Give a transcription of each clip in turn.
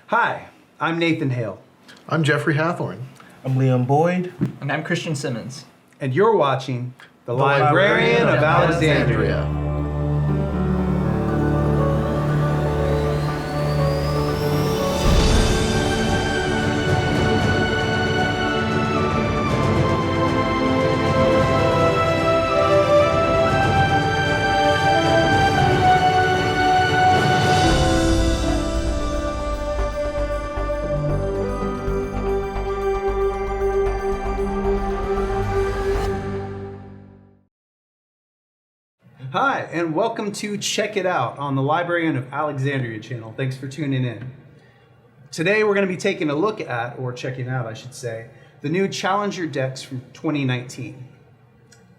Hi, I'm Nathan Hale. I'm Jeffrey Hathorn. I'm Liam Boyd. And I'm Christian Simmons. And you're watching The Librarian of Alexandria. Hi, and welcome to Check It Out on the Librarian of Alexandria channel. Thanks for tuning in. Today we're going to be taking a look at, or checking out I should say, the new Challenger decks from 2019.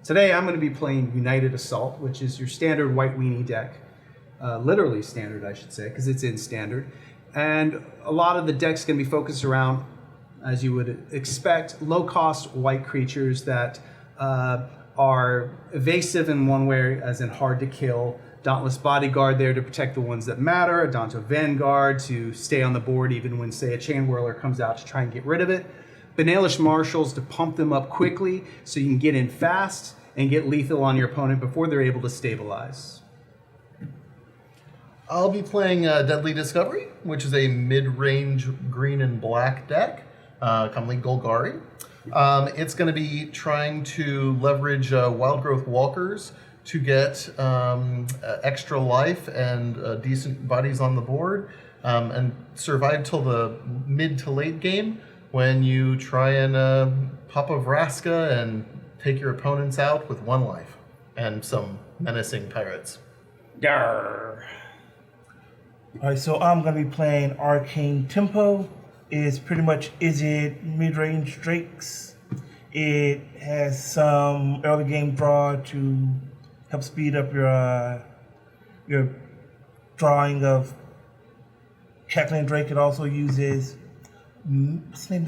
Today I'm going to be playing United Assault, which is your standard white weenie deck. Literally standard I should say, because it's in standard. And a lot of the deck's going to be focused around, as you would expect, low-cost white creatures that are evasive in one way, as in hard to kill. Dauntless Bodyguard there to protect the ones that matter. Adonto Vanguard to stay on the board even when, say, a Chain Whirler comes out to try and get rid of it. Banalish Marshals to pump them up quickly so you can get in fast and get lethal on your opponent before they're able to stabilize. I'll be playing Deadly Discovery, which is a mid-range green and black deck, commonly Golgari. It's going to be trying to leverage Wild Growth Walkers to get extra life and decent bodies on the board and survive till the mid to late game when you try and pop a Vraska and take your opponents out with 1 life and some menacing pirates. Yarr. All right, so I'm going to be playing Arcane Tempo. It's pretty much mid-range Drakes. It has some early game draw to help speed up your drawing of Cackling Drake. It also uses what's the name of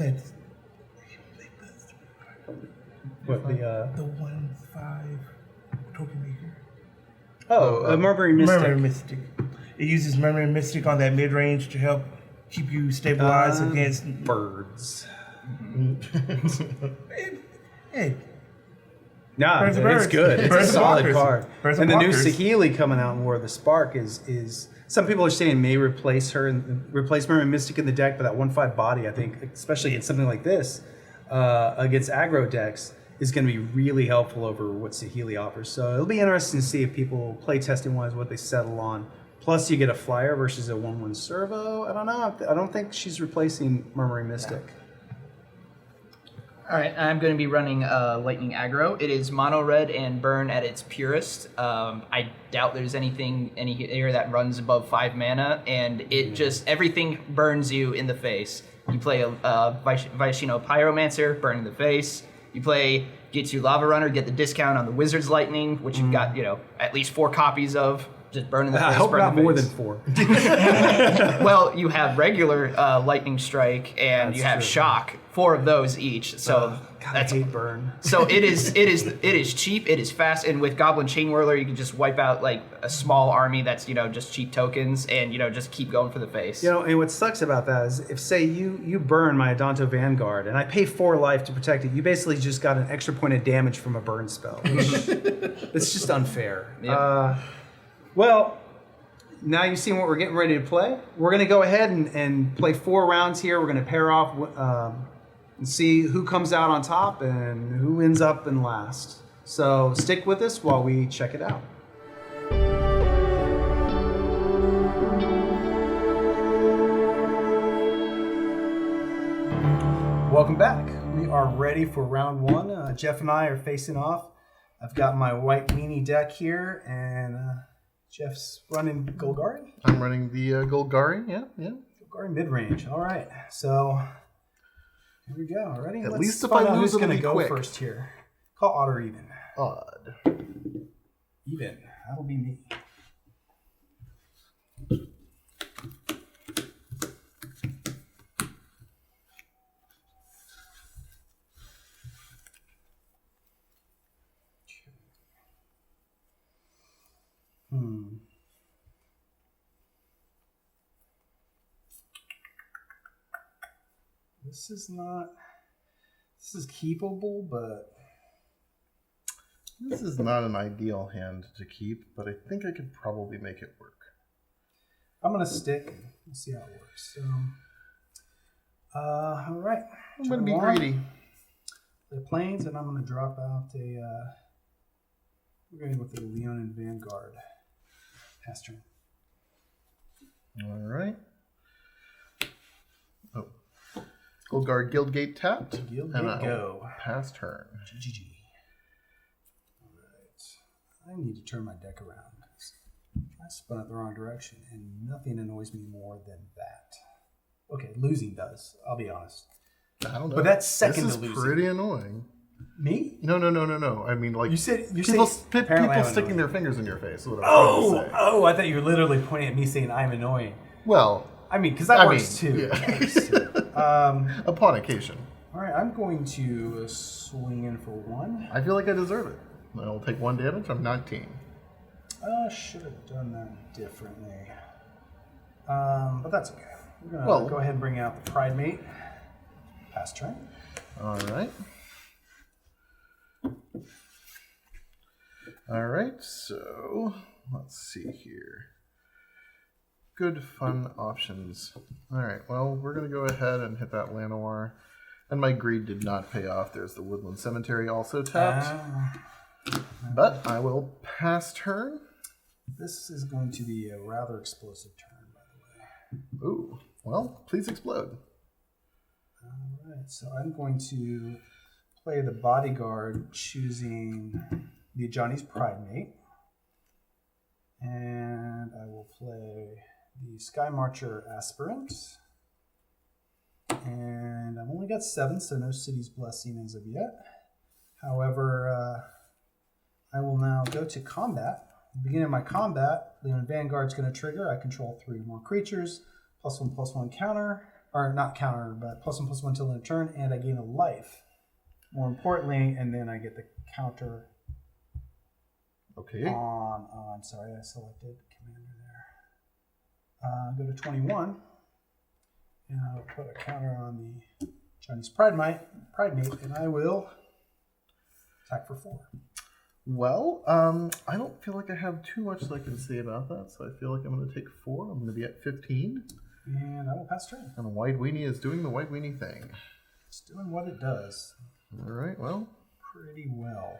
that? What, the 1/5 token maker. a Murmuring Mystic. Murmuring Mystic. It uses Murmuring Mystic on that mid-range to help keep you stabilized against birds. Hey. Nah, Birds it's are birds. good. It's Birds a are solid walkers. card. Birds are And the new walkers. Saheeli coming out in War of the Spark is some people are saying may replace her and replace Murmuring Mystic in the deck, but that 1/5 body, I think, especially in something like this, against aggro decks, is going to be really helpful over what Saheeli offers. So it'll be interesting to see if people, play testing wise, what they settle on. Plus, you get a flyer versus a 1/1 servo. I don't know. I don't think she's replacing Murmuring Mystic. All right, I'm going to be running Lightning Aggro. It is mono red and burn at its purest. I doubt there's any here that runs above 5 mana, and it just everything burns you in the face. You play a Vaishino Pyromancer, burn in the face. You play Gitsu Lava Runner, get the discount on the Wizard's Lightning, which you've got at least 4 copies of. Just burn in the face. I hope burn not the more face. than 4. Well, you have regular Lightning Strike and you have true. Shock, 4 of those each. So God, that's I hate burn. So it is cheap, it is fast, and with Goblin Chain Whirler you can just wipe out like a small army that's just cheap tokens and just keep going for the face. And what sucks about that is if say you burn my Adonto Vanguard and I pay 4 life to protect it, you basically just got an extra point of damage from a burn spell. It's just unfair. Yep. Well, now you've seen what we're getting ready to play. We're going to go ahead and play 4 rounds here. We're going to pair off and see who comes out on top and who ends up in last. So stick with us while we check it out. Welcome back. We are ready for round 1. Jeff and I are facing off. I've got my white weenie deck here, and Jeff's running Golgari. I'm running the Golgari, yeah. Golgari mid-range. All right, so here we go. Ready? At Let's least if find I out lose, who's it'll going to be go quick. first here. Call odd or even. Odd. Even. That'll be me. This is not. This is keepable, but This is not an ideal hand to keep, but I think I could probably make it work. I'm gonna stick. We'll see how it works. So, all right. I'm going to be Turn one. greedy. The planes, and I'm gonna drop out a. We're going with the Leonin Vanguard. Pass turn. All right. Oh. Golgari Guildgate tapped. Guildgate and I'll go. pass turn. GGG. All right. I need to turn my deck around. I spun it the wrong direction, and nothing annoys me more than that. Okay, losing does. I'll be honest. I don't know. But that's second this to is losing. pretty annoying. Me? No. I mean, like You said people apparently I'm sticking annoying. their fingers in your face. Is what I'm trying to say. I thought you were literally pointing at me saying I'm annoying. Well, I mean, because that works mean, too. yeah. That works too. Upon occasion. All right, I'm going to swing in for one. I feel like I deserve it. I'll take 1 damage. I'm 19. Should have done that differently. But that's okay. We're gonna go ahead and bring out the Pride Mate. Pass turn. All right. All right. So let's see here. Good fun options. All right. Well, we're gonna go ahead and hit that Llanowar, and my greed did not pay off. There's the Woodland Cemetery also tapped, but I will pass turn. This is going to be a rather explosive turn, by the way. Ooh. Well, please explode. All right, so I'm going to play the Bodyguard, choosing the Johnny's Pride Mate. And I will play the Sky Marcher Aspirant. And I've only got 7, so no City's Blessing as of yet. However, I will now go to combat. At the beginning of my combat, Leonin Vanguard's going to trigger. I control 3 more creatures, +1/+1 counter, or not counter, but +1/+1 till end of turn, and I gain a life. More importantly, and then I get the counter Okay. on sorry, I selected commander there. Go to 21, and I'll put a counter on the Chinese Pride Mate, and I will attack for 4. Well, I don't feel like I have too much that I can say about that, so I feel like I'm going to take 4. I'm going to be at 15. And I will pass turn. And White Weenie is doing the White Weenie thing. It's doing what it does. All right, well. Pretty well.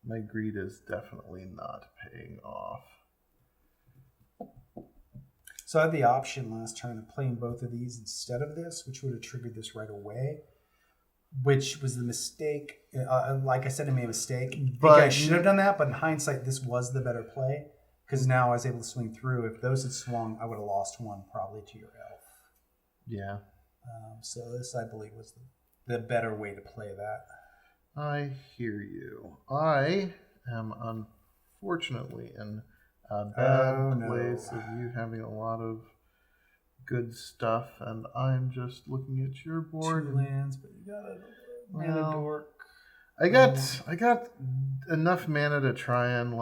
My greed is definitely not paying off. So I had the option last turn of playing both of these instead of this, which would have triggered this right away, which was the mistake. Like I said, I made a mistake. I should have done that, but in hindsight, this was the better play because now I was able to swing through. If those had swung, I would have lost 1 probably to your elf. Yeah. So this, I believe, was the better way to play that. I hear you. I am unfortunately in a bad place of you having a lot of good stuff, and I'm just looking at your board. 2 lands, but you got a mana dork. I got enough mana to try and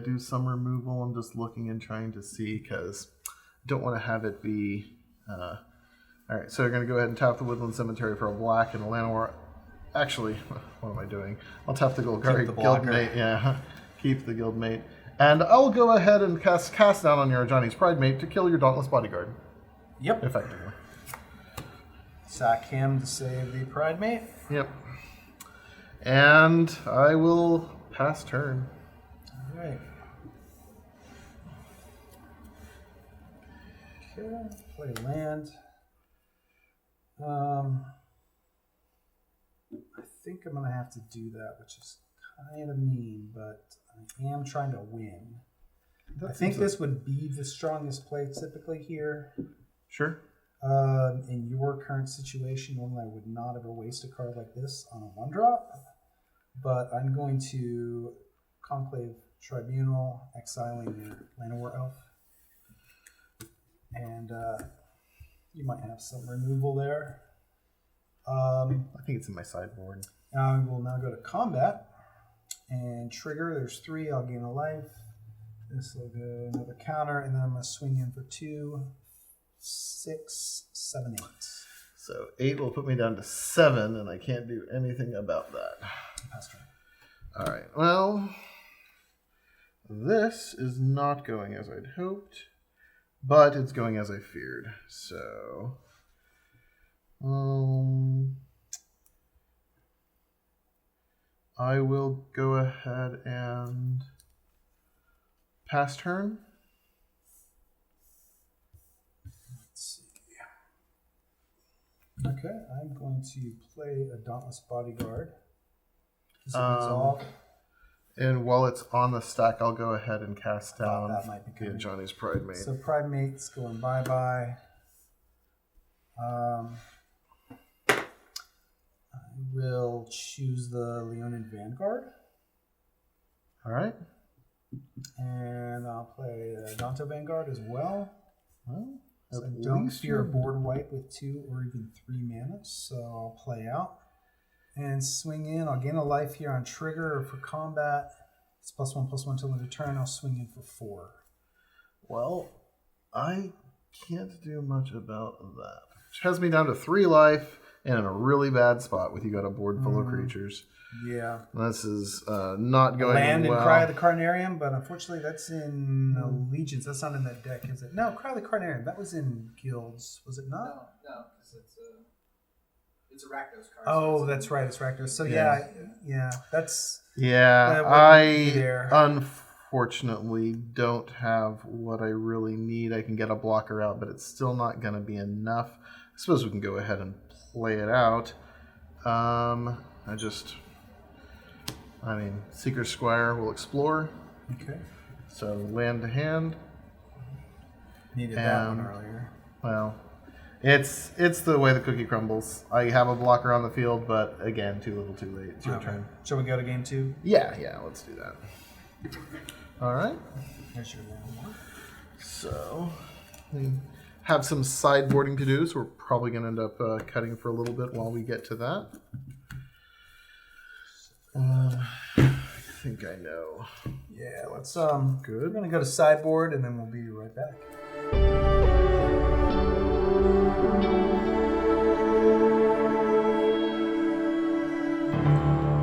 do some removal. I'm just looking and trying to see because I don't want to have it be. All right, so we're gonna go ahead and tap the Woodland Cemetery for a black and a Llanowar. Actually, what am I doing? I'll tap the Golgari Guildmate. Yeah, keep the Guildmate. And I'll go ahead and cast down on your Johnny's Pride Mate to kill your Dauntless Bodyguard. Yep. Effectively. Sack him to save the Pride Mate. Yep. And I will pass turn. All right. Okay, play land. I think I'm going to have to do that, which is kind of mean, but I am trying to win. I think this would be the strongest play typically here. Sure. In your current situation, normally I would not ever waste a card like this on a 1-drop, but I'm going to Conclave Tribunal, exiling your Llanowar Elf. And you might have some removal there. I think it's in my sideboard. I will now go to combat and trigger. There's 3. I'll gain a life. This will go another counter, and then I'm going to swing in for 2, 6, 7, 8. So 8 will put me down to 7, and I can't do anything about that. Pass turn. All right. Well, this is not going as I'd hoped, but it's going as I feared. So, I will go ahead and pass turn. Let's see. Okay, I'm going to play a Dauntless Bodyguard. This will resolve. And while it's on the stack, I'll go ahead and cast down that might be coming. Johnny's Pride Mate. So Pride Mate's going bye-bye. I will choose the Leonin Vanguard. All right. And I'll play Danto Vanguard as well. Well, So I at don't least fear a you're- board wipe with 2 or even 3 mana, so I'll play out and swing in. I'll gain a life here on trigger or for combat. It's +1/+1 till end of turn. I'll swing in for 4. Well, I can't do much about that. Which has me down to 3 life and in a really bad spot with you got a board full of creatures. Yeah. This is not going Land well. and Cry of the Carnarium, but unfortunately that's in Allegiance. That's not in that deck, is it? No, Cry of the Carnarium. That was in Guilds. Was it not? No, because it's a Rakdos card. Oh, that's right. It's Rakdos. So Yeah. yeah, that's... Yeah, That wouldn't be there. unfortunately don't have what I really need. I can get a blocker out, but it's still not going to be enough. I suppose we can go ahead and play it out. Seeker Squire will explore. Okay. So land to hand. Needed that one earlier. Well, it's the way the cookie crumbles. I have a blocker on the field, but again, too little, too late. It's your turn. Shall we go to game 2? Yeah, let's do that. All right. There's your landmark. So we have some sideboarding to do, so we're probably going to end up cutting for a little bit while we get to that. I think I know. Yeah, let's Good. We're gonna go to sideboard and then we'll be right back.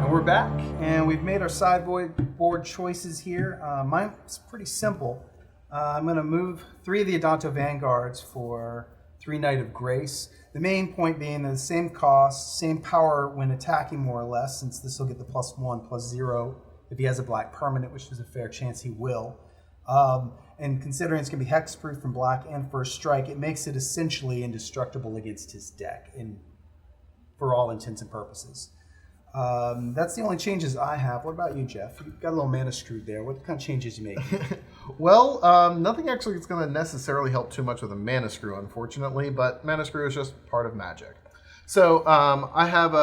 And we're back, and we've made our sideboard choices here. Mine's pretty simple. I'm gonna move 3 of the Adanto Vanguards for 3 Knight of Grace. The main point being the same cost, same power when attacking more or less, since this will get the +1/+0 if he has a black permanent, which is a fair chance he will. And considering it's going to be hexproof from black and first strike, it makes it essentially indestructible against his deck for all intents and purposes. That's the only changes I have. What about you, Jeff? You've got a little mana screwed there. What kind of changes you make? Well, nothing actually is going to necessarily help too much with a mana screw, unfortunately, but mana screw is just part of Magic. So I have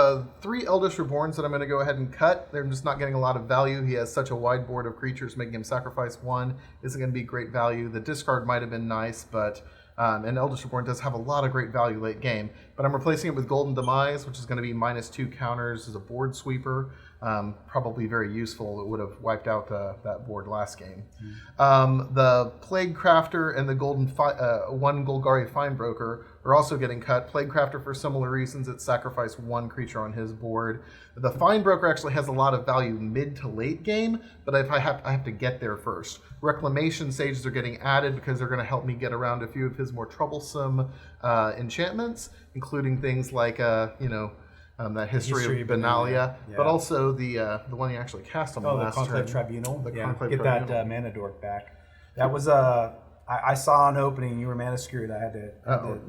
3 Eldest Reborns that I'm going to go ahead and cut. They're just not getting a lot of value. He has such a wide board of creatures, making him sacrifice 1 isn't going to be great value. The discard might have been nice, but and Eldest Reborn does have a lot of great value late game. But I'm replacing it with Golden Demise, which is going to be -2 counters as a board sweeper. Probably very useful. It would have wiped out that board last game. The Plague Crafter and the one Golgari Finebroker are also getting cut. Plague Crafter for similar reasons. It sacrificed 1 creature on his board. The Finebroker actually has a lot of value mid to late game, but I have to get there first. Reclamation Sages are getting added because they're going to help me get around a few of his more troublesome enchantments, including things like that History of Benalia, yeah. but also the one you actually cast on the last Conclave turn. Tribunal. The Yeah, Conclave get Tribunal. that mana dork back. That was I saw an opening. You were mana screwed. I had to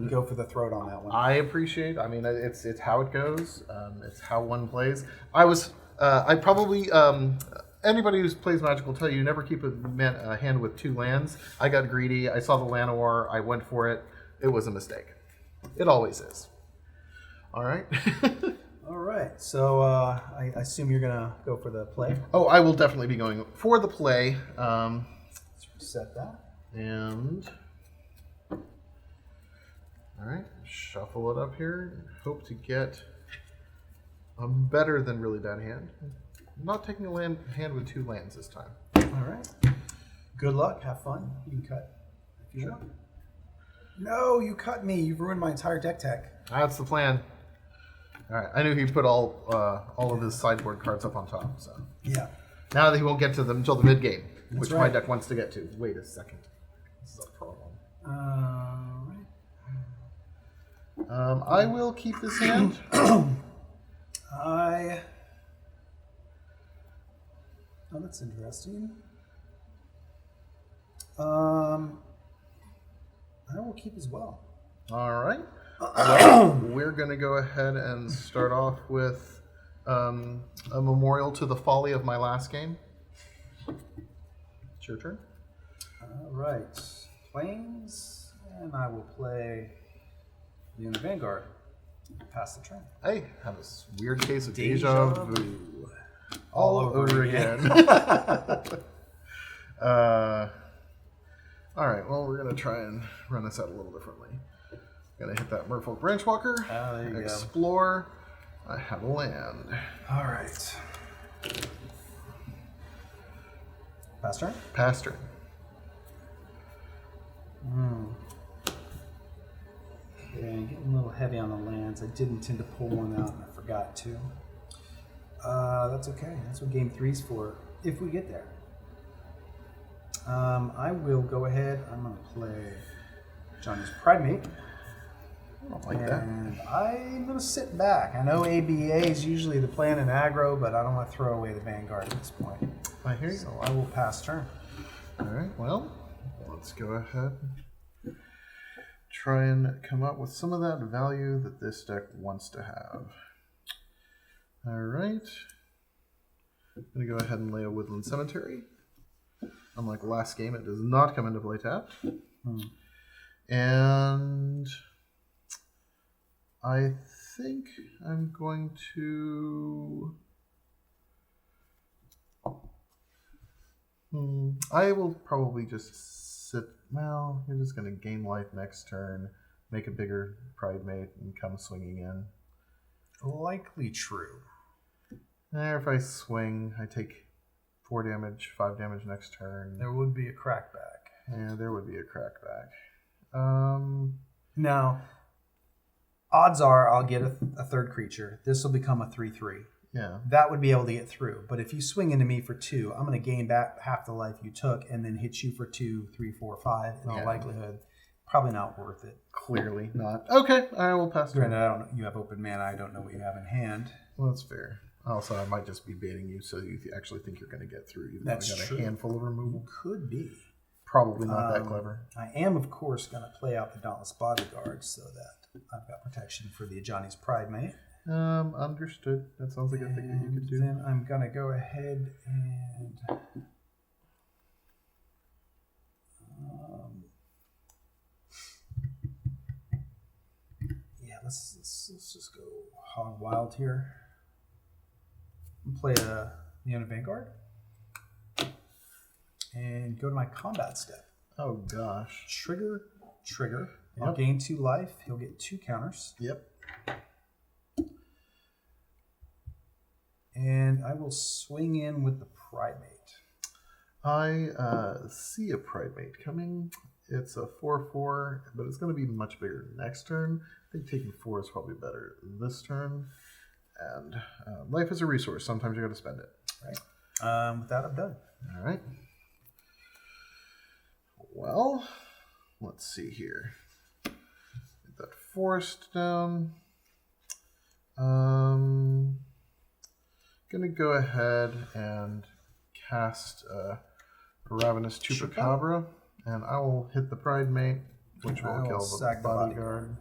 go for the throat on that one. I appreciate. I mean, it's how it goes. It's how one plays. I probably anybody who plays Magic will tell you never keep a hand with 2 lands. I got greedy. I saw the Llanowar. I went for it. It was a mistake. It always is. All right. All right. So I assume you're gonna go for the play. Oh, I will definitely be going for the play. Let's reset that. And all right, shuffle it up here. Hope to get a better than really bad hand. I'm not taking a hand with 2 lands this time. All right. Good luck. Have fun. You can cut if you want. No, you cut me. You've ruined my entire deck tech. That's the plan. All right, I knew he put all of his sideboard cards up on top. So Yeah. now that he won't get to them until the mid game, which my right. deck wants to get to. Wait a second. This is a problem. I will keep this hand. Oh, that's interesting. I will keep as well. All right. Well, we're going to go ahead and start off with a memorial to the folly of my last game. It's your turn. All right. Plains, and I will play the Vanguard. Pass the turn. I have this weird case of Deja deja vu. All over again. All right, well, we're going to try and run this out a little differently. Going to hit that Merfolk Branchwalker. There you Explore. I have a land. go. All right. Pass turn? Pass turn. Okay, I'm getting a little heavy on the lands. I did intend to pull one out, and I forgot to. That's okay. That's what Game 3's for, if we get there. I will go ahead. I'm going to play Johnny's Primate. I don't like that. And I'm going to sit back. I know ABA is usually the plan in aggro, but I don't want to throw away the Vanguard at this point. I hear you. So I will pass turn. All right, well, let's go ahead. Try and come up with some of that value that this deck wants to have. All right. I'm going to go ahead and lay a Woodland Cemetery. Unlike last game, it does not come into play tap. And I think I'm going to... I will probably just sit... Well, you're just going to gain life next turn, make a bigger Pride Mate, and come swinging in. Likely true. If I swing, I take 4 damage, 5 damage next turn. There would be a crackback. Yeah, there would be a crackback. Now, odds are I'll get a third creature. This will become a 3/3. Yeah. That would be able to get through. But if you swing into me for 2, I'm going to gain back half the life you took and then hit you for 2, 3, 4, 5 in all likelihood. Probably not worth it. Clearly not. Okay, I will pass turn. Granted, I don't know. You have open mana. I don't know what you have in hand. Well, that's fair. Also, I might just be baiting you so you actually think you're going to get through. Even That's though I got true. a handful of removal. Could be. Probably not that clever. I am, of course, going to play out the Dauntless Bodyguard so that I've got protection for the Ajani's Pride Mate. Understood. That sounds like a thing that you could do. Then I'm going to go ahead and... let's just go hog wild here. Play the Neon Vanguard. And go to my combat step. Oh, gosh. Trigger. Yep. I'll gain 2 life. He'll get 2 counters. Yep. And I will swing in with the Pride Mate. I see a Pride Mate coming. It's a 4/4, but it's going to be much bigger next turn. I think taking 4 is probably better this turn. And life is a resource. Sometimes you got to spend it. Right. With that, I'm done. All right. Well, let's see here. Get that forest down. Gonna go ahead and cast Ravenous Chupacabra, and I will hit the Pride Mate, which will kill the Bodyguard.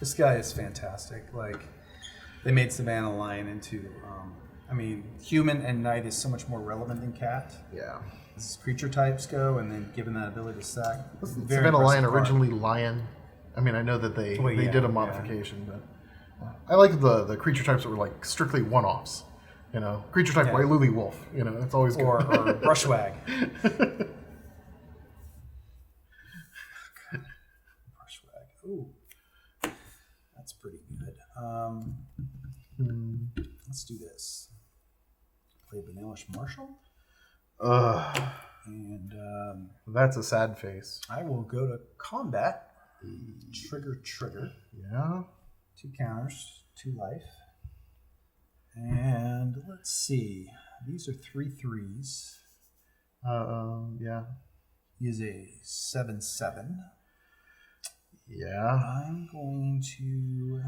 This guy is fantastic. Like, they made Savannah Lion into, human and knight is so much more relevant than cat. Yeah. As creature types go, and then given that ability to sack. Savannah Lion originally lion. I mean, I know that they did a modification, but I like the creature types that were like strictly one-offs. You know, creature type Wailuli Wolf. You know, it's always good. Or Brushwag. Brushwag. Ooh, that's pretty good. Let's do this. Play Banalish Marshal. And That's a sad face. I will go to combat. Trigger. Yeah. 2 counters, 2 life. And let's see. These are 3 threes. Yeah. He is a 7/7. Yeah. I'm going to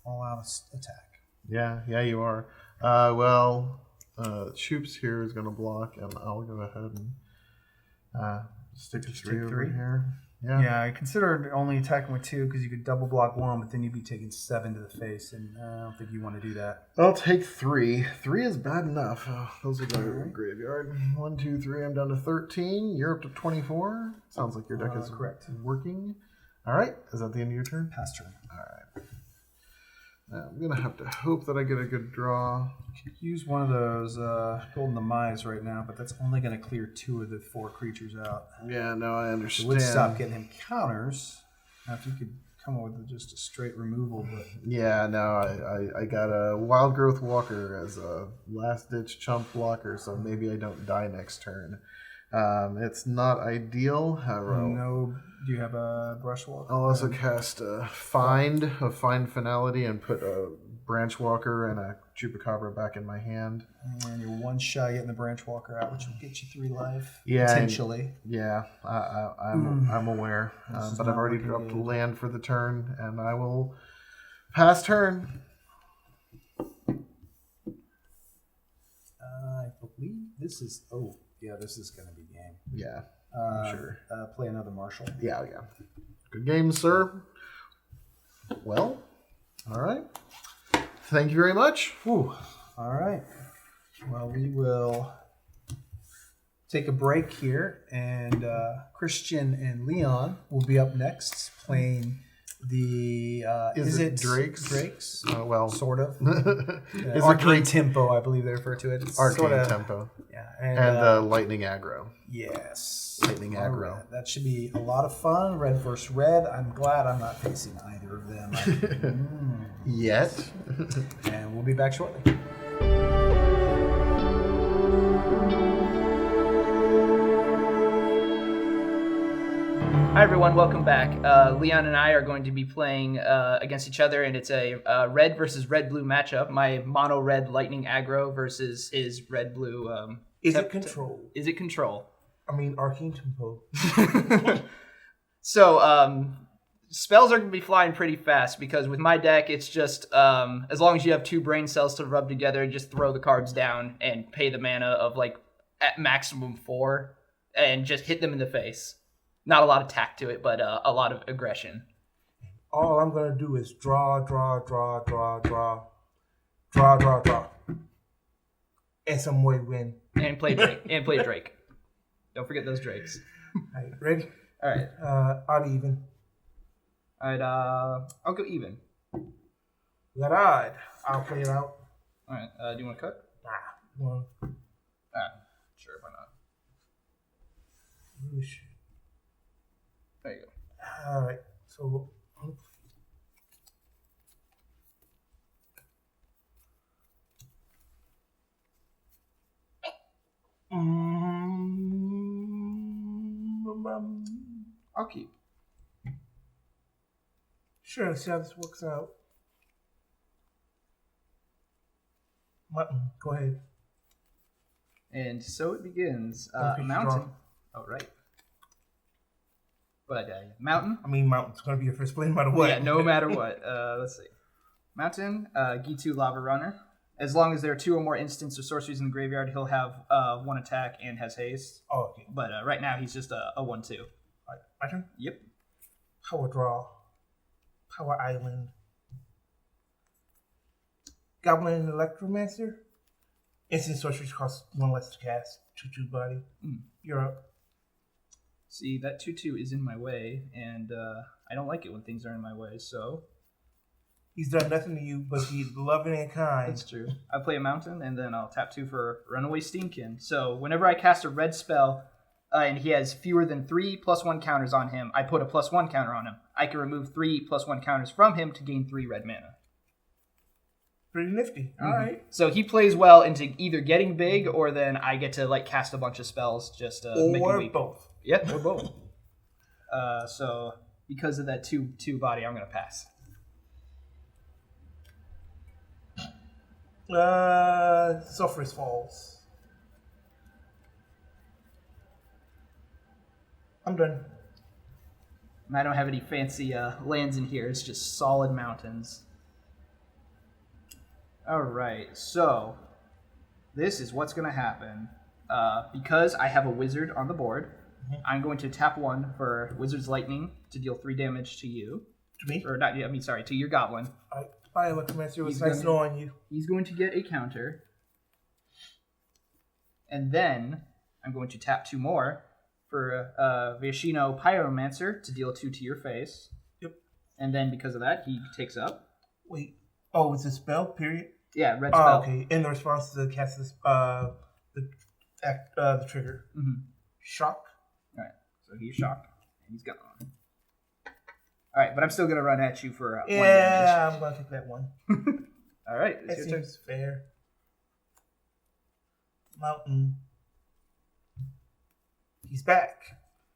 all out attack. Yeah, you are. Shoops here is going to block, and I'll go ahead and stick a 3 over 3? here. Yeah, I considered only attacking with 2 because you could double block 1, but then you'd be taking 7 to the face, and I don't think you want to do that. I'll take 3. 3 is bad enough. Oh, those are the graveyard. 1, 2, 3. I'm down to 13. You're up to 24. Sounds like your deck is correct. working. All right. Is that the end of your turn? Pass turn. All right. Now, I'm going to have to hope that I get a good draw. Use one of those Golden Demise right now, but that's only going to clear 2 of the 4 creatures out. Yeah, no, I It understand. would stop getting him counters. Now, if you could come up with just a straight removal, but Yeah, no, I got a Wild Growth Walker as a last-ditch chump blocker, so maybe I don't die next turn. It's not ideal. However, no. Do you have a brush walk? I'll also cast a Find Finality, and put a Branch Walker and a Chupacabra back in my hand. And you're 1 shot getting the Branch Walker out, which will get you 3 life. Yeah, Potentially. Yeah, I'm aware. This But is I've already not dropped looking good. land for the turn, and I will pass turn. I believe this is... Oh, yeah, this is going to be game. Yeah, I'm sure. Play another Marshall. Yeah. Good game, sir. Well, all right. Thank you very much. Whew. All right. Well, we will take a break here, and Christian and Leon will be up next playing the... Is it Drakes? Drakes? Well, Sort of. Is Arcane it Tempo, I believe they refer to it. It's Arcane sorta, Tempo Yeah. and Lightning Aggro. Yes. Lightning All aggro. right. That should be a lot of fun. Red versus red. I'm glad I'm not facing either of them. Yet. And we'll be back shortly. Hi everyone, welcome back. Leon and I are going to be playing against each other, and it's a red versus red-blue matchup. My mono-red lightning aggro versus his red-blue... Is it control? Is it control? I mean, Arcane Tempo. So, spells are going to be flying pretty fast, because with my deck, it's just, as long as you have 2 brain cells to rub together, just throw the cards down and pay the mana of, like, at maximum 4, and just hit them in the face. Not a lot of tact to it, but a lot of aggression. All I'm going to do is draw. And some way win. And play Drake. Don't forget those Drakes. All right, ready? All right. Odd even. All right. I'll go even. We got odd. I'll play it out. All right. Do you want to cut? Well, Sure. Why not? really shit. There you go. All right. So. I'll keep. Sure, let's see how this works out. Mutton, go ahead. And so it begins. Don't pick Mountain. strong. Oh, right. But mountain. I mean, Mountain's going to be your first play no matter what. Yeah, no matter what. Let's see. Mountain, Gitu Lava Runner. As long as there are 2 or more instants or sorceries in the graveyard, he'll have 1 attack and has haste. Oh, okay. But right now, he's just a 1/2. All right, my turn. Yep. Power draw. Power Island. Goblin and Electromancer. Instant sorceries cost 1 less to cast. 2/2 body. You're up. See, that 2/2 is in my way, and I don't like it when things are in my way, so... He's done nothing to you, but he's loving and kind. That's true. I play a mountain, and then I'll tap 2 for Runaway Steamkin. So whenever I cast a red spell, and he has fewer than 3 +1 counters on him, I put a +1 counter on him. I can remove 3 +1 counters from him to gain 3 red mana. Pretty nifty. All right. So he plays well into either getting big or then I get to like cast a bunch of spells just to make him Or weak. both. Yep, or both. So because of that two body, I'm gonna pass. Sulphurous Falls. I'm done. And I don't have any fancy lands in here. It's just solid mountains. All right, so this is what's going to happen. Because I have a wizard on the board, I'm going to tap 1 for Wizard's Lightning to deal 3 damage to you. To me? Or not, I mean, sorry, to your goblin. All right. Bye, Electromancer. It was He's nice gonna- knowing you. He's going to get a counter. And then I'm going to tap 2 more for Vishino Pyromancer to deal 2 to your face. Yep. And then because of that, he takes up. Wait. Oh, it's a spell, period? Yeah, red spell. Oh, okay. In the response to the cast this, the trigger. Mm-hmm. Shock. Alright, so he's shocked. And he's gone. Alright, but I'm still going to run at you for 1 damage. Yeah, I'm going to take that one. Alright, That it's your turn. seems fair. Mountain. He's back.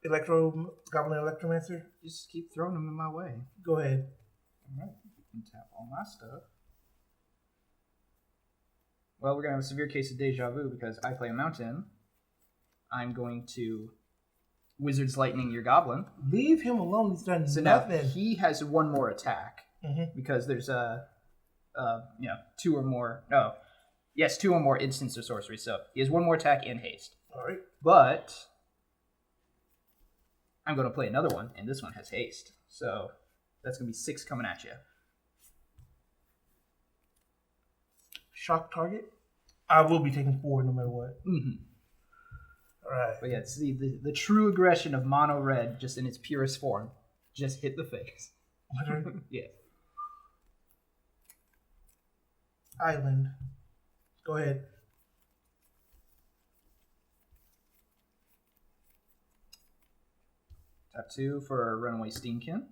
Goblin Electromancer. Just keep throwing them in my way. Go ahead. Alright, you can tap all my stuff. Well, we're going to have a severe case of deja vu because I play a mountain. I'm going to Wizard's Lightning your goblin. Leave him alone. He's done So now nothing. he has 1 more attack because there's 2 or more. No, yes, 2 or more instants of sorcery. So he has 1 more attack and haste. All right. But I'm going to play another one, and this one has haste. So that's going to be 6 coming at you. Shock target. I will be taking 4 no matter what. Mm-hmm. All right. But yeah, it's the true aggression of mono red, just in its purest form. Just hit the face. My turn. Yeah. Island. Go ahead. Tap 2 for Runaway Steamkin.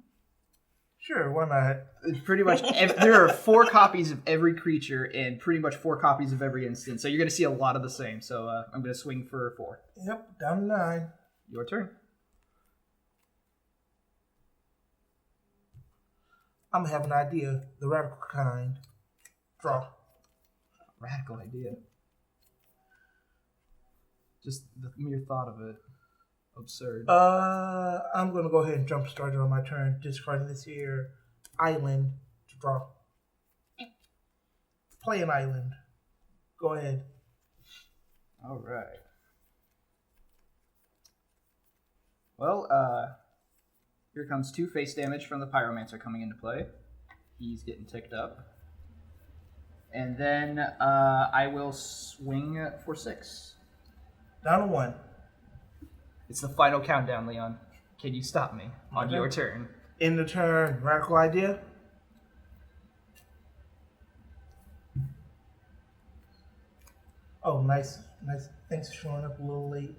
Sure, why not? It's pretty much there are 4 copies of every creature and pretty much 4 copies of every instant. So you're going to see a lot of the same. So I'm going to swing for 4. Yep, down to 9. Your turn. I'm gonna have an idea. The radical kind. Draw. Radical idea. Just the mere thought of it. Absurd. I'm gonna go ahead and jump start it on my turn, discarding this here island to draw. Play an island. Go ahead. All right. Well, here comes 2 face damage from the Pyromancer coming into play. He's getting ticked up. And then I will swing for 6. Down to 1. It's the final countdown, Leon. Can you stop me on Okay. your turn? In the turn, radical idea. Oh, nice. Nice. Thanks for showing up a little late.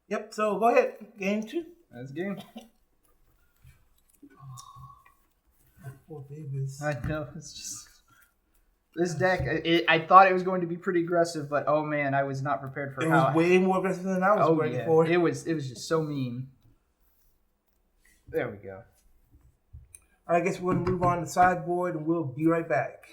Yep, so go ahead. Game 2. That's game. Poor babies. I know, it's just... This deck, I thought it was going to be pretty aggressive, but oh man, I was not prepared for It how... was way more aggressive than I was ready for. It was just so mean. There we go. Alright, I guess we're going to move on to sideboard and we'll be right back.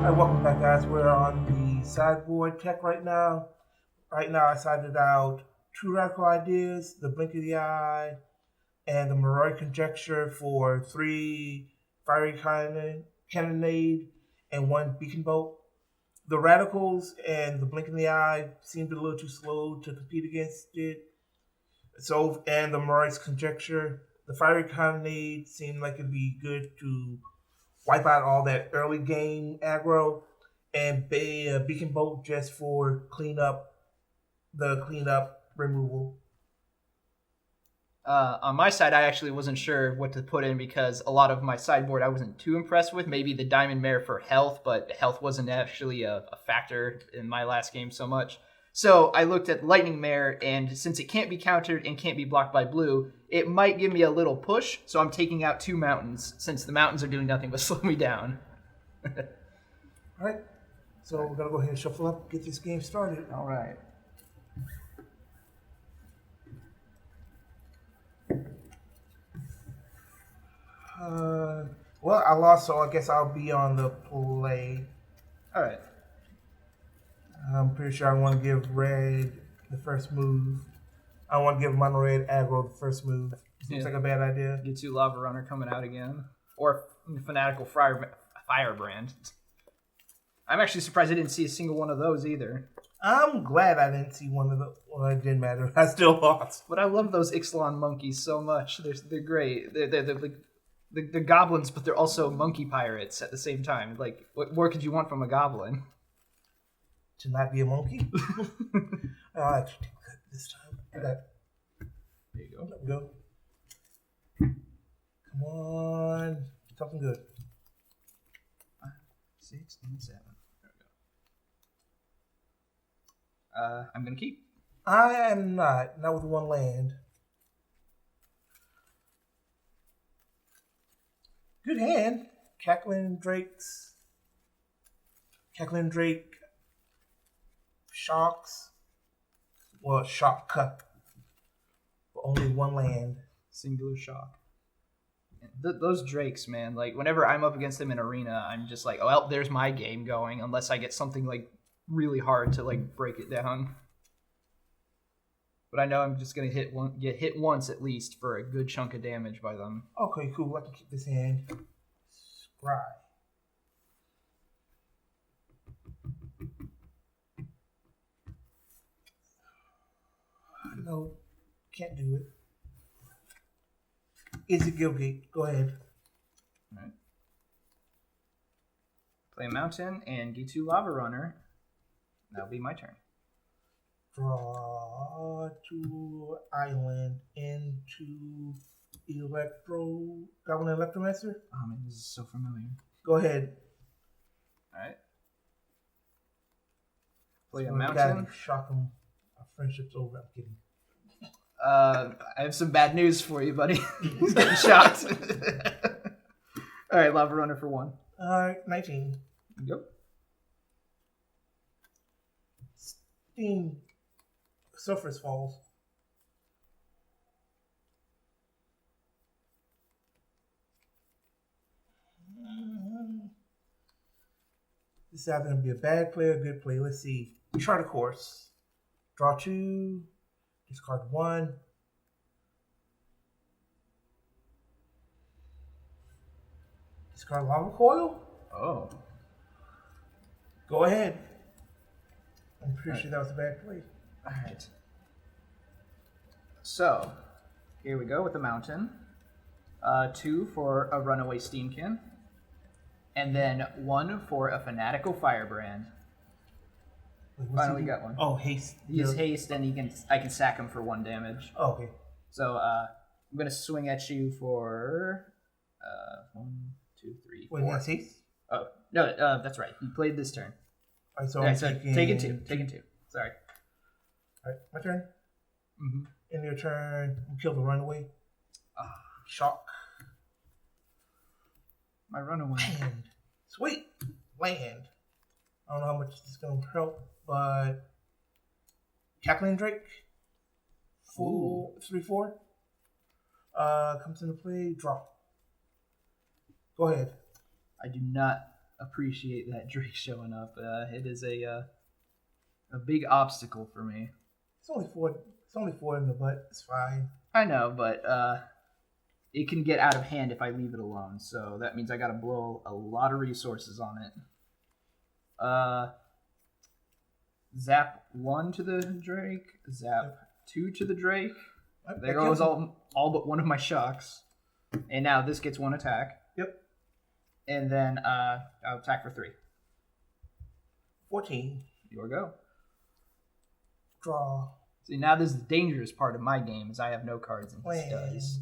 Alright, welcome back, guys. We're on the sideboard tech right now. Right now, I sided out 2 radical ideas, the blink of the eye, and the Moroi conjecture for 3 fiery cannonade and 1 beacon bolt. The radicals and the blink in the eye seemed a little too slow to compete against it. So, and the Morai's conjecture, the fiery cannonade seemed like it'd be good to wipe out all that early game aggro, and beacon bolt just for cleanup removal. On my side, I actually wasn't sure what to put in because a lot of my sideboard I wasn't too impressed with. Maybe the Diamond Mare for health, but health wasn't actually a factor in my last game so much. So I looked at Lightning Mare, and since it can't be countered and can't be blocked by blue, it might give me a little push, so I'm taking out 2 mountains, since the mountains are doing nothing but slow me down. Alright, so we're going to go ahead and shuffle up, get this game started. All right. Well, I lost, so I guess I'll be on the play. All right. I'm pretty sure I want to give red the first move. I want to give mono red aggro the first move. Seems like a bad idea. Get 2 Lava Runner coming out again. Or Fanatical Firebrand. I'm actually surprised I didn't see a single one of those either. I'm glad I didn't see one of the. Well, it didn't matter. I still lost. But I love those Ixalan monkeys so much. They're great. They're like the goblins, but they're also monkey pirates at the same time. Like, what more could you want from a goblin? To not be a monkey? I'll actually take that this time. Okay. There you go. There we go. Come on. Something good. 5, 6, and 7. There we go. I'm gonna keep. I am not. Not with 1 land. Good hand. Cackling Drake. Shocks. Well, shock cut. But only 1 land. Singular shock. Those drakes, man. Like, whenever I'm up against them in arena, I'm just like, oh, well, there's my game going. Unless I get something like really hard to like break it down. But I know I'm just gonna get hit once at least for a good chunk of damage by them. Okay, cool. I can keep this hand. Scry. No, can't do it. Is it Gilgate? Go ahead. All right. Play a mountain and get 2 Lava Runner. That'll be my turn. Draw 2 island into Goblin Electromancer. Oh man, this is so familiar. Go ahead. Alright. Play a So mountain. Shock him. Our friendship's over. I'm kidding. I have some bad news for you, buddy. He's getting shot. Alright, Lava Runner for 1. Alright, 19. Yep. Steam Sulphurous Falls. This is either going to be a bad play or a good play. Let's see. Chart a course. Draw 2. Discard 1. Discard Lava Coil. Oh. Go ahead. I'm pretty sure that was a bad play. Alright. So, here we go with the mountain. 2 for a runaway Steamkin. And then 1 for a fanatical Firebrand. Wait, what's Finally he do? got one. Oh, haste. He's haste, and I can sack him for 1 damage. Oh, okay. So I'm gonna swing at you for 1, 2, 3, 4. Wait, that's haste? Oh no, that's right. He played this turn. Alright, so Yeah, I'm so taking... taking 2. Taking 2. Sorry. Alright, my turn. Mm-hmm. In your turn, you kill the runaway. Shock. My runaway. Land. Sweet. Land. I don't know how much this is going to help, but... Cackling Drake. 3/4. Comes into play. Draw. Go ahead. I do not appreciate that Drake showing up. It is a big obstacle for me. It's only 4. It's only 4 in the butt. It's fine. I know, but it can get out of hand if I leave it alone. So that means I got to blow a lot of resources on it. Zap 1 to the Drake. Zap 2 to the Drake. There goes all but one of my shocks. And now this gets 1 attack. Yep. And then I'll attack for 3. 14. Your go. Draw. See, now this is the dangerous part of my game, is I have no cards and he Land. does.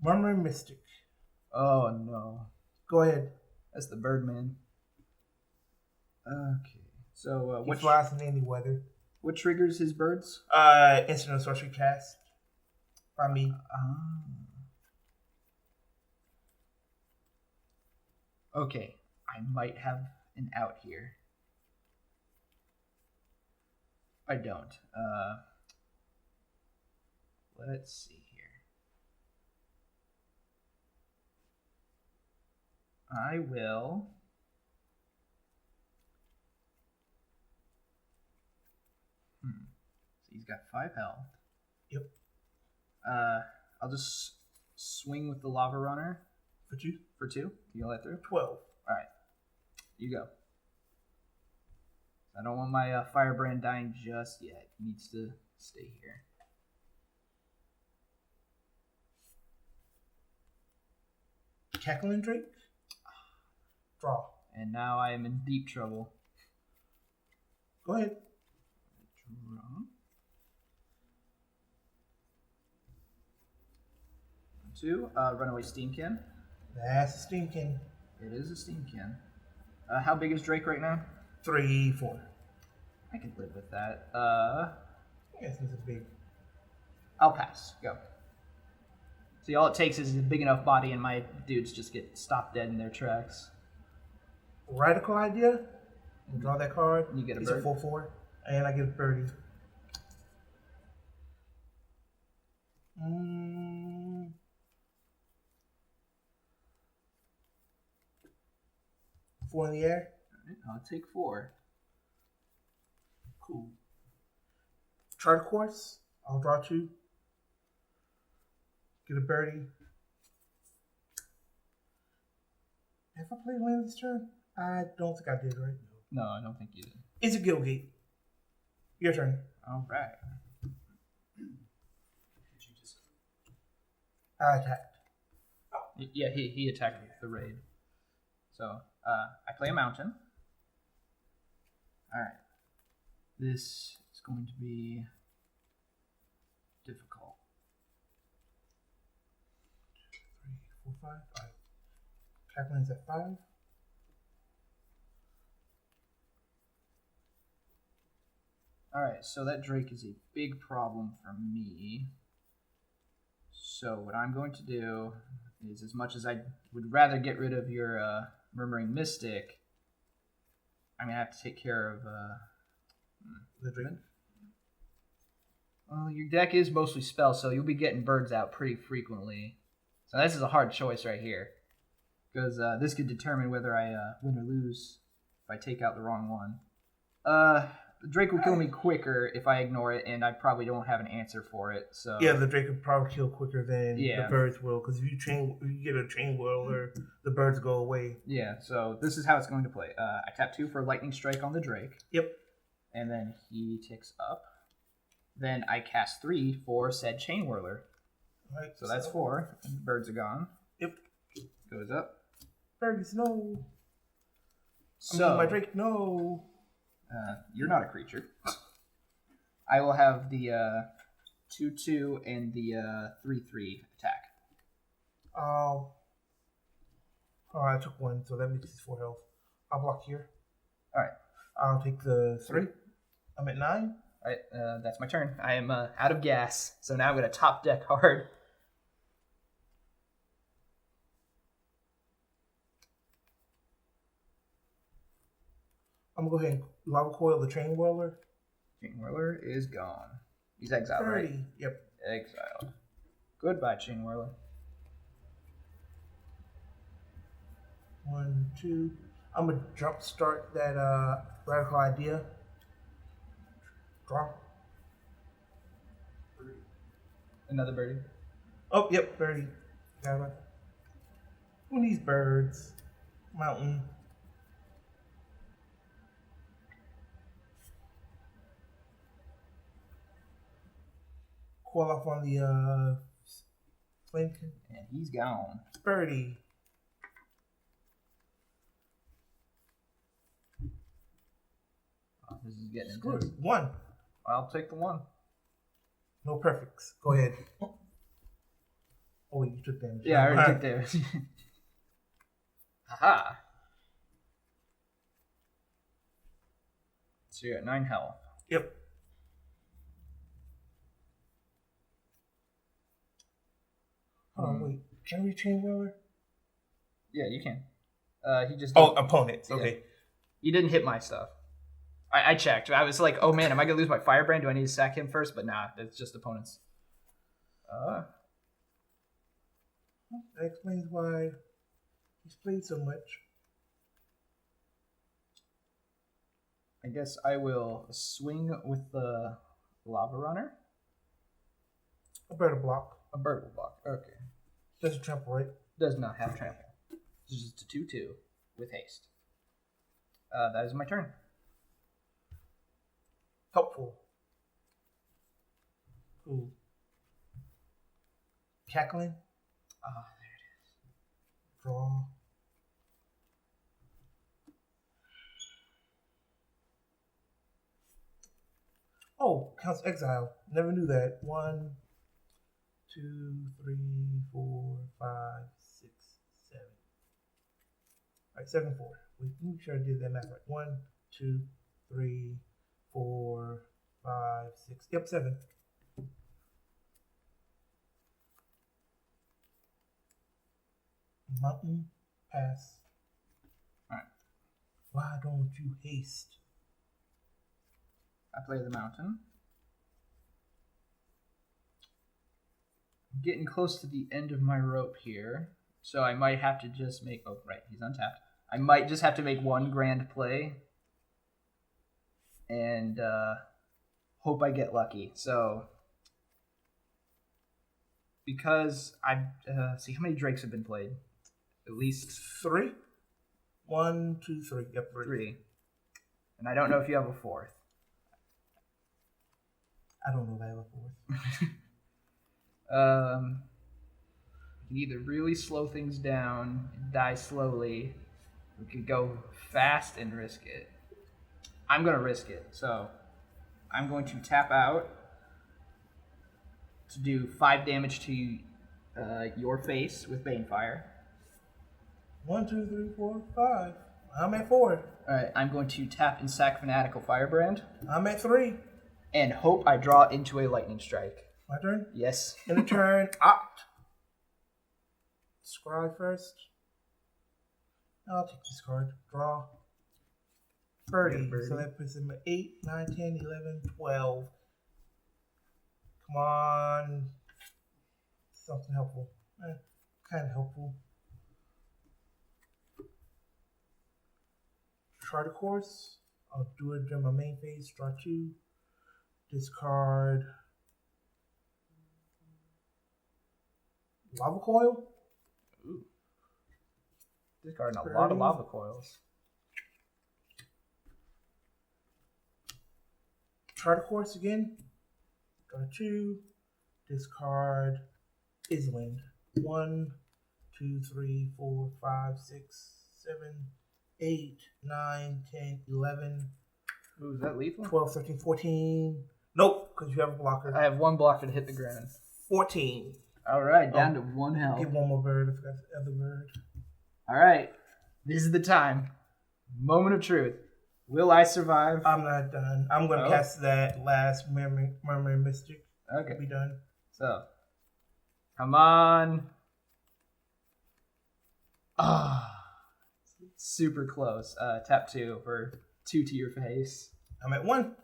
Murmuring Mystic. Oh no. Go ahead. That's the Birdman. Okay. So He flies in any weather. what triggers his birds? Instant or sorcery cast. By me. Okay. I might have an out here. I don't. Let's see here. I will. So he's got 5 health. Yep. I'll just swing with the lava runner For 2? for 2. Can you let through? 12. All right. You go. I don't want my firebrand dying just yet. He needs to stay here. Cackling Drake. Draw. And now I am in deep trouble. Go ahead. Draw. 2. Runaway steam can. That's a steam can. It is a steam can. How big is Drake right now? 3, 4. I can live with that. Yes, this is big. I'll pass. Go. See, all it takes is a big enough body, and my dudes just get stopped dead in their tracks. Radical idea. You draw that card. You get a it's bird. a 4/4, and I get a birdie. Four in the air. Alright, I'll take 4. Cool. Chart course. I'll draw 2. Get a birdie. Have I played land this turn? I don't think I did, right? No, I don't think you did. It's a Gilgate. Your turn. All right. I attacked. Yeah, he attacked with the raid. So I play a mountain. All right. This is going to be difficult. 3, 4, 5. 5. Cackling's at 5. All right, so that Drake is a big problem for me. So what I'm going to do is, as much as I would rather get rid of your Murmuring Mystic, I'm going to have to take care of... The Drake. Well, your deck is mostly spells, so you'll be getting birds out pretty frequently. So this is a hard choice right here. Because this could determine whether I win or lose if I take out the wrong one. The Drake will kill me quicker if I ignore it, and I probably don't have an answer for it. So Yeah, the Drake would probably kill quicker than Yeah. the birds will, because if you get a chain whirler, the birds go away. yeah, so this is how it's going to play. I tap 2 for Lightning Strike on the Drake, Yep. and then he ticks up. Then I cast 3 for said Chain Whirler. Right. So that's 4. And the birds are gone. Yep. Goes up. Birdies, no. So my Drake, no. You're not a creature. I will have the 2/2 and the 3/3 attack. Oh, I took 1, so that makes it 4 health. I'll block here. All right. I'll take the 3. I'm at 9. All right, that's my turn. I am out of gas, so now I'm going to top deck hard. I'm gonna go ahead and lava coil the train whirler. Chain Whirler is gone. He's exiled, 30. right? Yep. Exiled. Goodbye, Chain Whirler. 1, 2. I'm gonna jump start that radical idea. Draw. Another birdie. Oh, yep, 30. Got it. Who needs birds? Mountain. Call off on the flame. And he's gone. Birdie. Oh, this is getting Good. intense. 1. I'll take the 1. No perfects. Go ahead. Oh wait, you took damage. Yeah, I already Alright. took damage. Haha. So you're at 9 health. Yep. Hold on, wait. Can we change roller? Yeah, you can. He just. Oh, opponents. Yeah. Okay. You didn't hit my stuff. I checked. I was like, oh man, am I gonna lose my Firebrand? Do I need to sack him first? But nah, it's just opponents. That explains why he's played so much. I guess I will swing with the Lava Runner. A better block. A bird will block. Okay. Doesn't trample, right? Does not have trample. It's just a 2/2 with haste. That is my turn. Helpful. Cool. Cackling. Ah, there it is. Draw. Oh, counts exile. Never knew that. 1, 2, 3, 4, 5, 6, 7. All right, 7, 4. Wait, let me make sure I did that math right. 1, 2, 3, 4, 5, 6. Yep, 7. Mountain pass. Alright. Why don't you haste? I play the mountain. I'm getting close to the end of my rope here, so I might have to just make. Oh, right, he's untapped. I might just have to make one grand play, and hope I get lucky. So, because I see how many drakes have been played. At least 3. 1, 2, 3. Yep, 3. And I don't know if you have a 4th. I don't know if I have a 4th. We can either really slow things down and die slowly. We could go fast and risk it. I'm going to risk it. So I'm going to tap out to do 5 damage to your face with Banefire. 1, 2, 3, 4, 5. I'm at 4. Alright, I'm going to tap and sack Fanatical Firebrand I'm at 3. and hope I draw into a Lightning Strike. My turn. Yes. In a turn, opt. Scry first. I'll take this card. Draw. 30. Yeah, So that puts him at 8, 9, 10, 11, 12. Come on. Something helpful. Kind of helpful. Chart a course. I'll do it during my main phase. Draw 2. Discard. Lava coil. Ooh. Discarding a lot of Birdie. lava coils. Chart a course again. Draw 2. Discard. Island. 1, 2, 3, 4, 5, 6, 7, 8, 9, 10, 11, Ooh, is that lethal? 12, 13, 14. Nope, because you have a blocker. I have one blocker to hit the ground. 14. All right, down to 1 health. Get one more bird. I forgot the other bird. All right, this is the time. Moment of truth. Will I survive? I'm not done. I'm going to Oh. cast that last Memory Mystic. Okay. Be done. So, come on. Ah, super close. Tap 2 for 2 to your face. I'm at 1.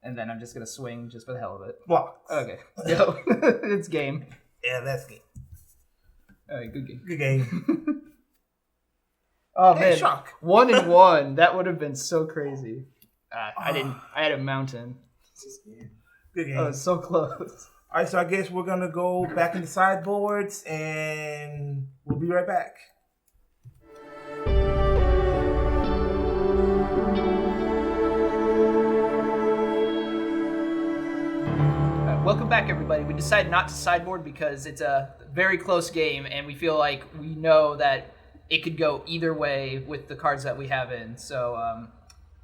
And then I'm just going to swing just for the hell of it. Blocks. Okay, go. It's game. Yeah, that's good. All right, good game. Good game. Oh, Hey, man. shock. 1 and 1. That would have been so crazy. I didn't. I had a mountain. Good game. Oh, so close. All right, so I guess we're going to go back into sideboards and we'll be right back. Welcome back, everybody. We decided not to sideboard because it's a very close game, and we feel like we know that it could go either way with the cards that we have in. So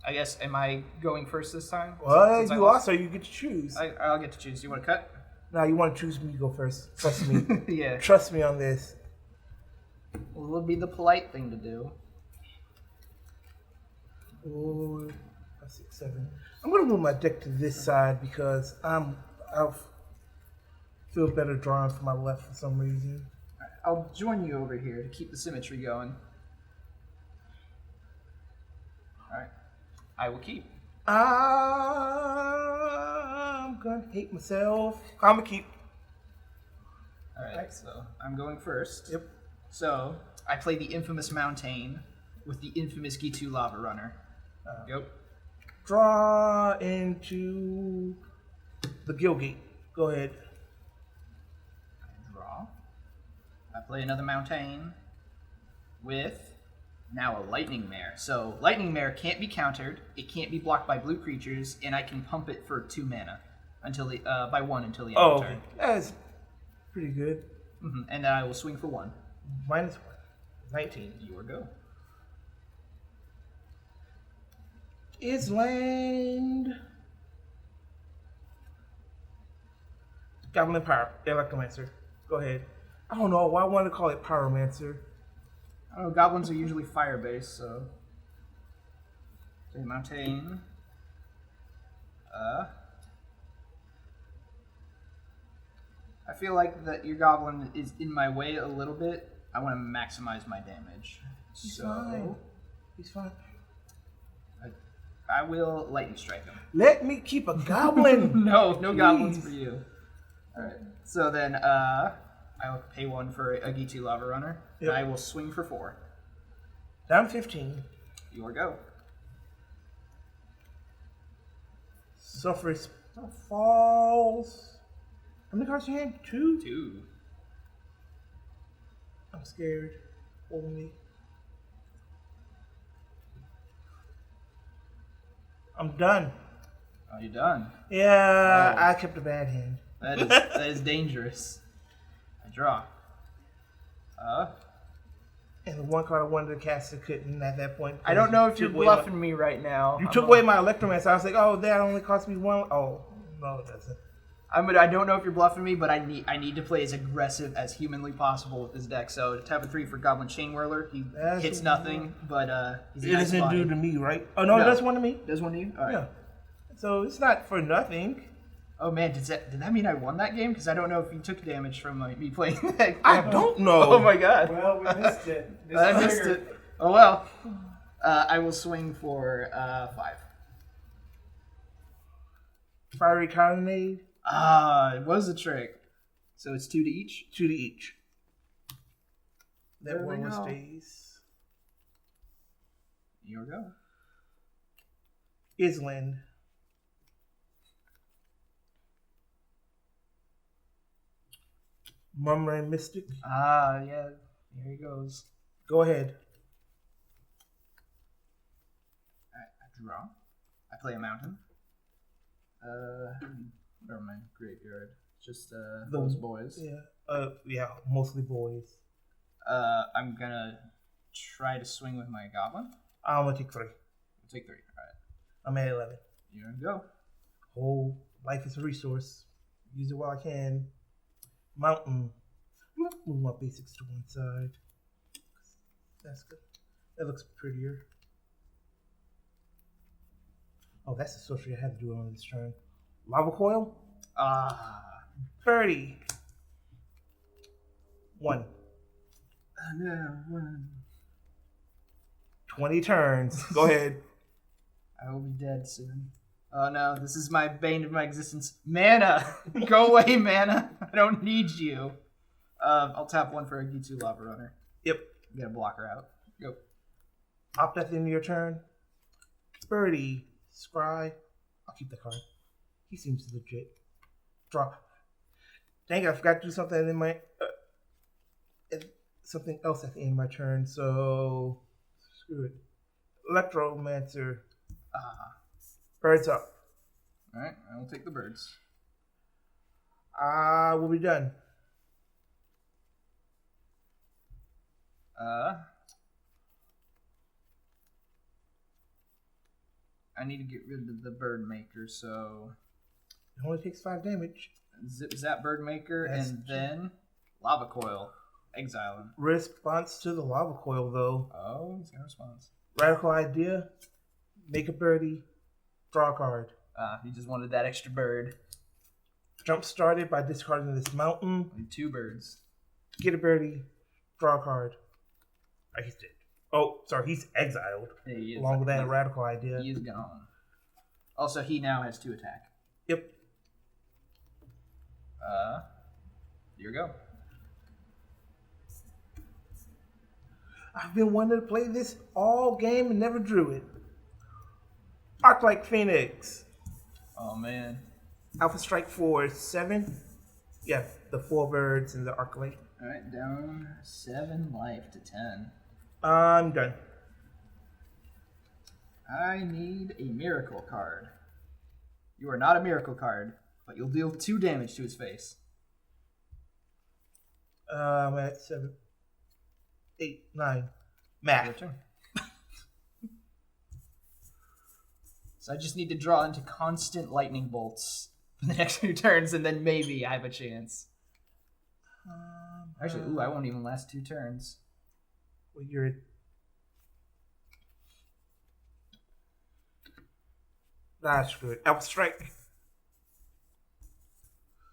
I guess, am I going first this time? Well, Since I you lost? also you get to choose. I'll get to choose. You want to cut? Now you want to choose me to go first. Trust me. Yeah. Trust me on this. Well, it would be the polite thing to do. 4, 5, 6, 7. I'm gonna move my deck to this side because I feel better drawing from my left for some reason. I'll join you over here to keep the symmetry going. Alright. I will keep. I'm gonna hate myself. I'm gonna keep. Alright, so I'm going first. Yep. So, I play the infamous Mountain with the infamous Gitu Lava Runner. Go. Draw into the Gilgate. Go ahead. Draw. I play another Mountain with now a Lightning Mare. So Lightning Mare can't be countered, it can't be blocked by blue creatures, and I can pump it for 2 mana until the by 1 until the end of the turn. That's pretty good. And then I will swing for 1. -1. 19. Your go. Is land. Goblin Power. Electromancer. Go ahead. I don't know why I want to call it Pyromancer. I don't know, goblins are usually fire based, so. Okay, Mountain. I feel like that your goblin is in my way a little bit. I want to maximize my damage. He's fine. He's fine. I will lightning strike him. Let me keep a goblin. No goblins Please. for you. Alright. So then I will pay 1 for a Gitu Lava Runner. Yep. And I will swing for 4. Down 15. Your go. Sulphurous Falls. How many cards in your hand? 2? 2. I'm scared. Hold me. I'm done. Oh, you're done. Yeah, Oh. I kept a bad hand. That is dangerous. I draw. And the one card I wanted to cast, I couldn't at that point. I don't know if you're Took away bluffing me right now. You took away my Electromancer. I was like, oh, that only cost me 1. Oh, no, it doesn't. I don't know if you're bluffing me, but I need to play as aggressive as humanly possible with this deck. So tap a 3 for Goblin Chain Whirler. He That's hits nothing, but he's a It nice doesn't body. do to me, right? Oh, no, it No. does one to me. Does one to you? All right. Yeah. So it's not for nothing. Oh man, did that mean I won that game? Because I don't know if you took damage from me playing that. I don't know. Oh my god. Well, we missed it. I missed it. Oh well. I will swing for 5. Fiery Colonnade, It was a trick. So it's 2 to each? 2 to each. That There we one go. stays. Here we go. Island. Murmuring Mystic. Yeah. Here he goes. Go ahead. Alright, I draw. I play a mountain. Or my graveyard. Just those boys. Yeah. Yeah, mostly boys. I'm gonna try to swing with my goblin. I'm gonna take 3. I'll take 3. Alright. I'm at 11. Here we go. Whole life is a resource. Use it while I can. Mountain. I'm gonna move my basics to one side. That's good. That looks prettier. Oh, that's the sorcery I had to do on this turn. Lava Coil? 30. 1. No, 1. 20 turns. Go ahead. I will be dead soon. Oh no, this is my bane of my existence. Mana! Go away, mana! I don't need you. I'll tap 1 for a Gitu Lava Runner. Yep. Get a blocker out. Go. Opt at the end of your turn. Birdie. Scry. I'll keep the card. He seems legit. Draw. Dang it, I forgot to do something in my... something else at the end of my turn, so... Screw it. Electromancer. Birds up. Alright, I will take the birds. We'll be done. I need to get rid of the bird maker, so It only takes 5 damage. zip zap bird maker, That's and then lava coil. Exile him. Response to the lava coil, though. Oh, he's got a response. Radical idea. Make a birdie. Draw a card. He just wanted that extra bird. Jump started by discarding this mountain. And 2 birds. Get a birdie. Draw a card. He's dead. Oh, sorry, he's exiled. Yeah, he is. Along with that radical idea. He is gone. Also, he now has 2 attack. Yep. Here you go. I've been wanting to play this all game and never drew it. Arc-like Phoenix. Oh, man. Alpha Strike for 7. Yeah, the 4 birds and the Arc-like. Alright, down 7 life to 10. I'm done. I need a miracle card. You are not a miracle card, but you'll deal 2 damage to his face. I'm at 7, 8, 9. Your Math. turn. So I just need to draw into constant lightning bolts for the next few turns, and then maybe I have a chance. Actually, I won't even last 2 turns. Well, you're... That's good. Alpha Strike.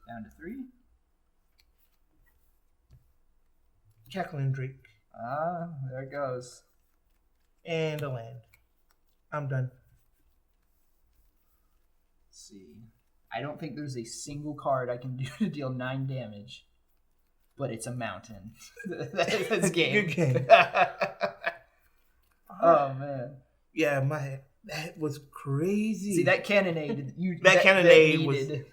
Down to 3. Cackling Drake. There it goes. And a land. I'm done. Let's see. I don't think there's a single card I can do to deal 9 damage. But it's a mountain. That's game. Good game. Oh, man. Yeah, that was crazy. See, that cannonade. Cannonade was... It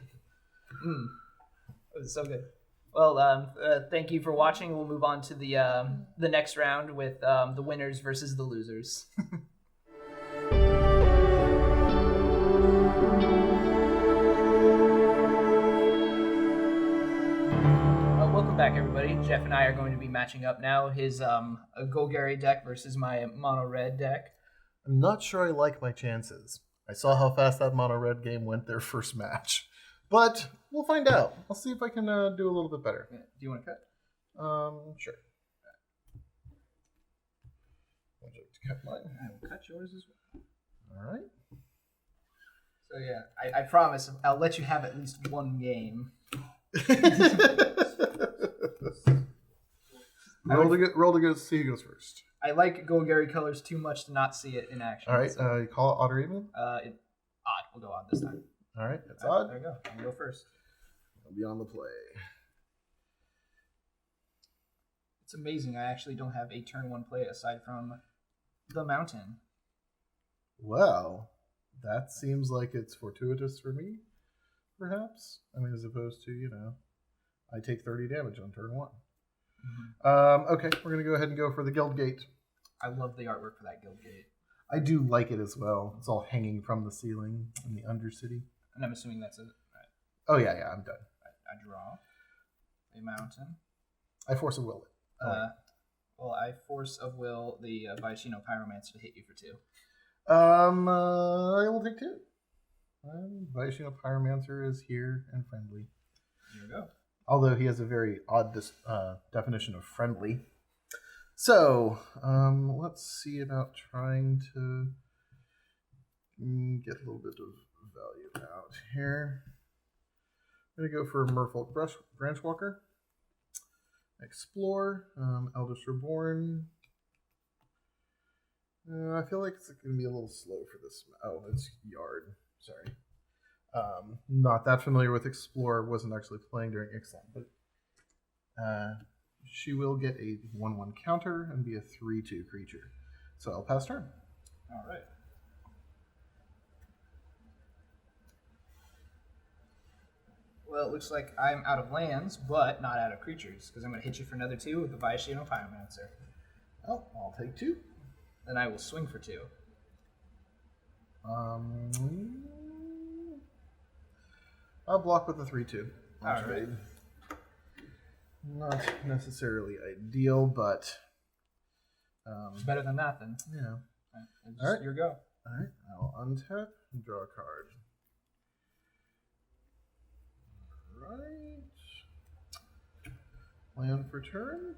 was so good. Well, thank you for watching. We'll move on to the next round with the winners versus the losers. Welcome back, everybody. Jeff and I are going to be matching up now. His Golgari deck versus my mono red deck. I'm not sure I like my chances. I saw how fast that mono red game went their first match. But we'll find out. I'll see if I can do a little bit better. Do you want to cut? Sure. Would you like to cut mine? I will cut yours as well. All right. So yeah, I promise I'll let you have at least 1 game. Roll to go see who goes first. I like Golgari colors too much to not see it in action. All right. So, You call it odd or even? odd. We'll go odd this time. All right. That's All right, odd. there you go. I'll go first. I'll be on the play. It's amazing. I actually don't have a turn 1 play aside from the mountain. Well, that seems like it's fortuitous for me, perhaps. I mean, as opposed to, I take 30 damage on turn 1. Mm-hmm. Okay, we're going to go ahead and go for the Guild Gate. I love the artwork for that Guild Gate. I do like it as well. It's all hanging from the ceiling in the Undercity. And I'm assuming that's it. Right. Oh, yeah, I'm done. I draw a mountain. I force a will it. Well, I force of will the Vaishino Pyromancer to hit you for 2. I will take 2. Vaishino Pyromancer is here and friendly. Here we go. Although he has a very odd definition of friendly. So, let's see about trying to get a little bit of value out here. I'm going to go for Merfolk Branchwalker. Explore. Eldest Reborn. I feel like it's going to be a little slow for this. Oh, it's Yard. Sorry. Not that familiar with Explore. Wasn't actually playing during Ixalan, but she will get a 1/1 counter and be a 3/2 creature. So I'll pass turn. All right. Well, it looks like I'm out of lands, but not out of creatures, because I'm going to hit you for another 2 with the Vaishino Pyromancer. Oh, I'll take 2. Then I will swing for 2. I'll block with the 3/2. All right. Not necessarily ideal, but It's better than that, then. yeah. All right. Your go. Alright, I'll untap and draw a card. Alright. Land for turn.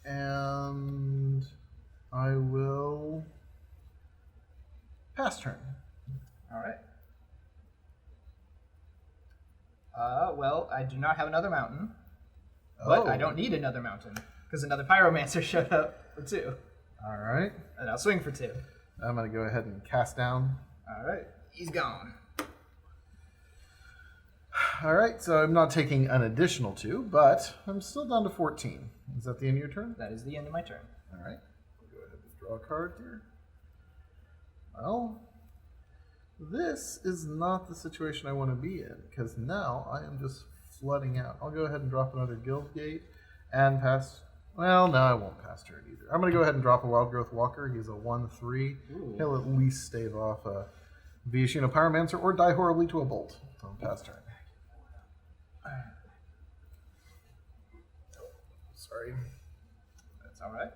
And I will pass turn. All right. Well, I do not have another mountain, but I don't need another mountain because another pyromancer showed up for 2, Alright. and I'll swing for 2. I'm going to go ahead and cast down. All right, he's gone. Alright, so I'm not taking an additional 2, but I'm still down to 14. Is that the end of your turn? That is the end of my turn. Alright. I'll go ahead and draw a card here. Well, this is not the situation I want to be in, because now I am just flooding out. I'll go ahead and drop another Guild Gate and pass. Well, no, I won't pass turn either. I'm going to go ahead and drop a Wild Growth Walker. He's a 1/3. He'll at least stave off a Viashino Pyromancer or die horribly to a Bolt on pass turn. Sorry. That's all right.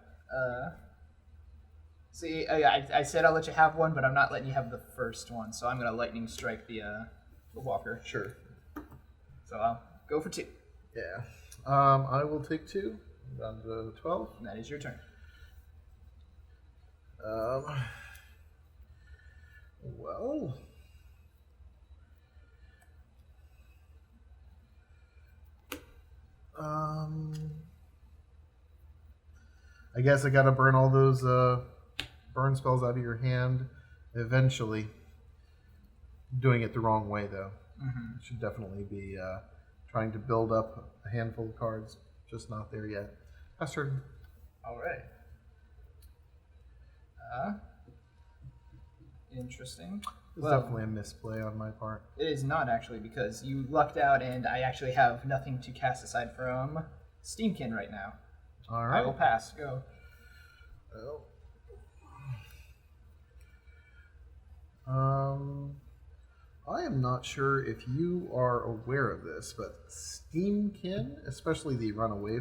See, I said I'll let you have one, but I'm not letting you have the first one, so I'm gonna lightning strike the walker. Sure. So I'll go for 2. Yeah. I will take 2. Down to 12. And that is your turn. Well. I guess I gotta burn all those burn spells out of your hand eventually. Doing it the wrong way, though. Should definitely be trying to build up a handful of cards. Just not there yet. Pass turn. All right. Interesting. It's definitely a misplay on my part. It is not actually, because you lucked out, and I actually have nothing to cast aside from Steamkin right now. All I right. will pass. Go. Well. I am not sure if you are aware of this, but Steamkin, especially the runaway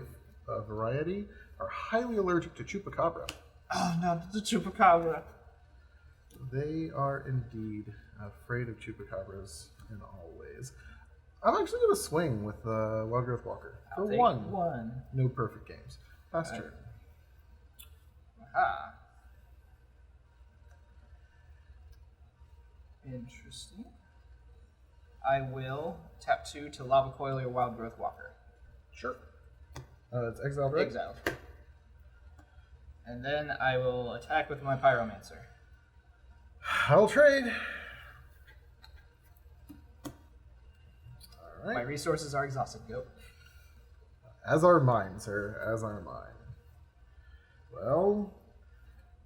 variety, are highly allergic to Chupacabra. Oh no, the Chupacabra. They are indeed afraid of Chupacabras in all ways. I'm actually going to swing with Wild Growth Walker for I'll take 1. 1. No perfect games. Pass turn. Aha. Interesting. I will tap 2 to Lava Coil your Wild Growth Walker. Sure. It's exiled, right? Exiled. And then I will attack with my Pyromancer. I'll trade. All My right. resources are exhausted. Go. As are mine, sir. As are mine. Well,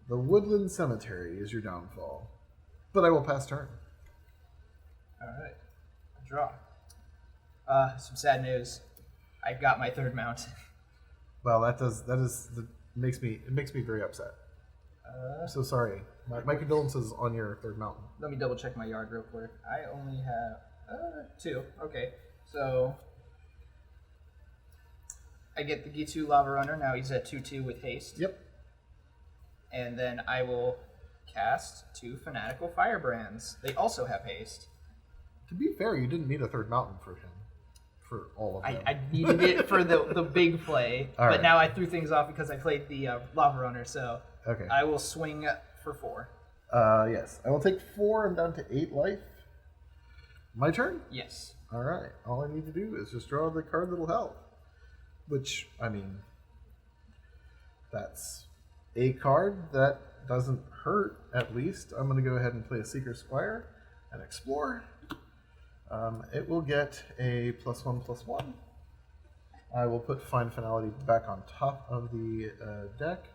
the Woodland Cemetery is your downfall. But I will pass turn. Alright. Draw. Some sad news. I got my 3rd mount. Well, that makes me very upset. I'm so sorry. My condolences on your 3rd mountain. Let me double check my yard real quick. I only have 2. Okay. So I get the Gitu Lava Runner. Now he's at 2/2 with haste. Yep. And then I will cast 2 Fanatical Firebrands. They also have haste. To be fair, you didn't need a 3rd mountain for him. For all of them. I needed it for the big play, All but right. now I threw things off because I played the Lava Runner, so Okay. I will swing for 4. Yes. I will take 4. I'm down to 8 life. My turn? Yes. All right. All I need to do is just draw the card that'll help. Which, I mean, that's a card that doesn't hurt, at least. I'm going to go ahead and play a Seeker Squire and explore. It will get a +1/+1. I will put Find Finality back on top of the deck.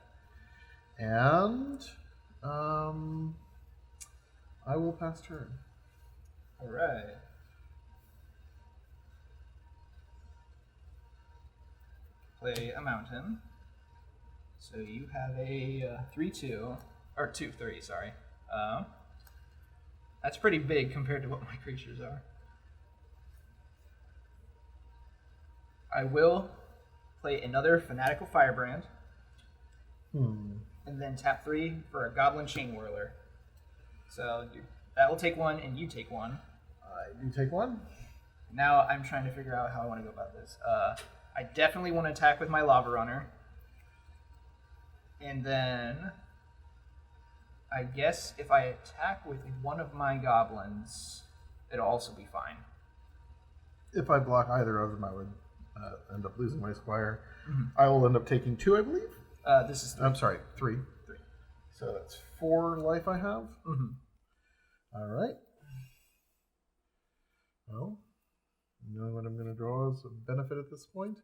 And I will pass turn. All right. Play a mountain. So you have a 3/2, or 2/3. Sorry. That's pretty big compared to what my creatures are. I will play another Fanatical Firebrand. and then tap 3 for a Goblin Chain Whirler. So that will take 1, and you take 1. I do take 1. Now I'm trying to figure out how I want to go about this. I definitely want to attack with my Lava Runner. And then I guess if I attack with one of my goblins, it'll also be fine. If I block either of them, I would end up losing my squire. I will end up taking 2, I believe. This is 3. I'm sorry, 3. 3. So that's 4 life I have. All right. Well, knowing what I'm going to draw is a benefit at this point.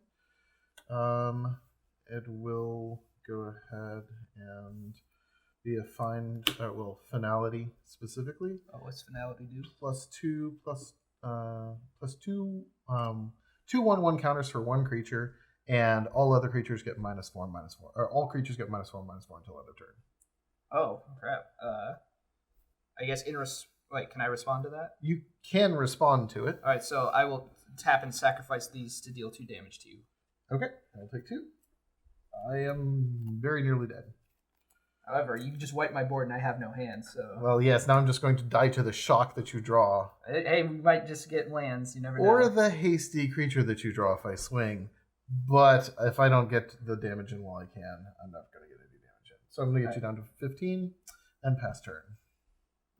It will go ahead and be a finality specifically. Oh, what's finality do? +2 plus 2 1/1 counters for 1 creature, and all other creatures get -4/-4, or all creatures get -4/-4 until end of turn. Oh crap! I guess can I respond to that? You can respond to it. All right, so I will tap and sacrifice these to deal 2 damage to you. Okay, I'll take 2. I am very nearly dead. However, you just wipe my board and I have no hands, so... Well, yes, now I'm just going to die to the shock that you draw. Hey, we might just get lands, you never know. Or the hasty creature that you draw if I swing. But if I don't get the damage in while I can, I'm not going to get any damage in. So I'm going to get you down to 15 and pass turn.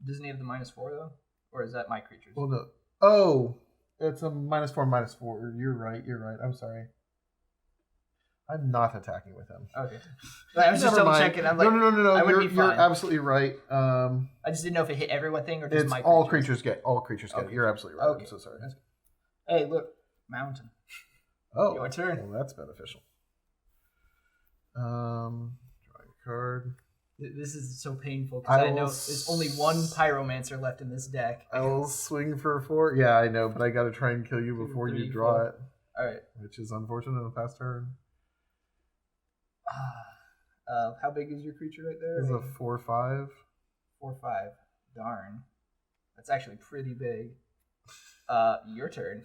Doesn't he have the -4, though? Or is that my creatures? Well, no. Oh, it's a -4/-4. You're right. I'm sorry. I'm not attacking with him. Okay. I was just double checking. I'm like, no. You're absolutely right. I just didn't know if it hit everyone thing or just my all creatures. get it. You're absolutely right. Okay. I'm so sorry. Hey, look, mountain. Oh, your turn. Well, that's beneficial. Drawing a card. This is so painful because I know there's only 1 Pyromancer left in this deck. I will swing for 4. Yeah, I know, but I got to try and kill you before 2, 3, you draw 4. it. All right. Which is unfortunate in the past turn. How big is your creature right there? It's a 4/5. 4/5. Darn. That's actually pretty big. Your turn.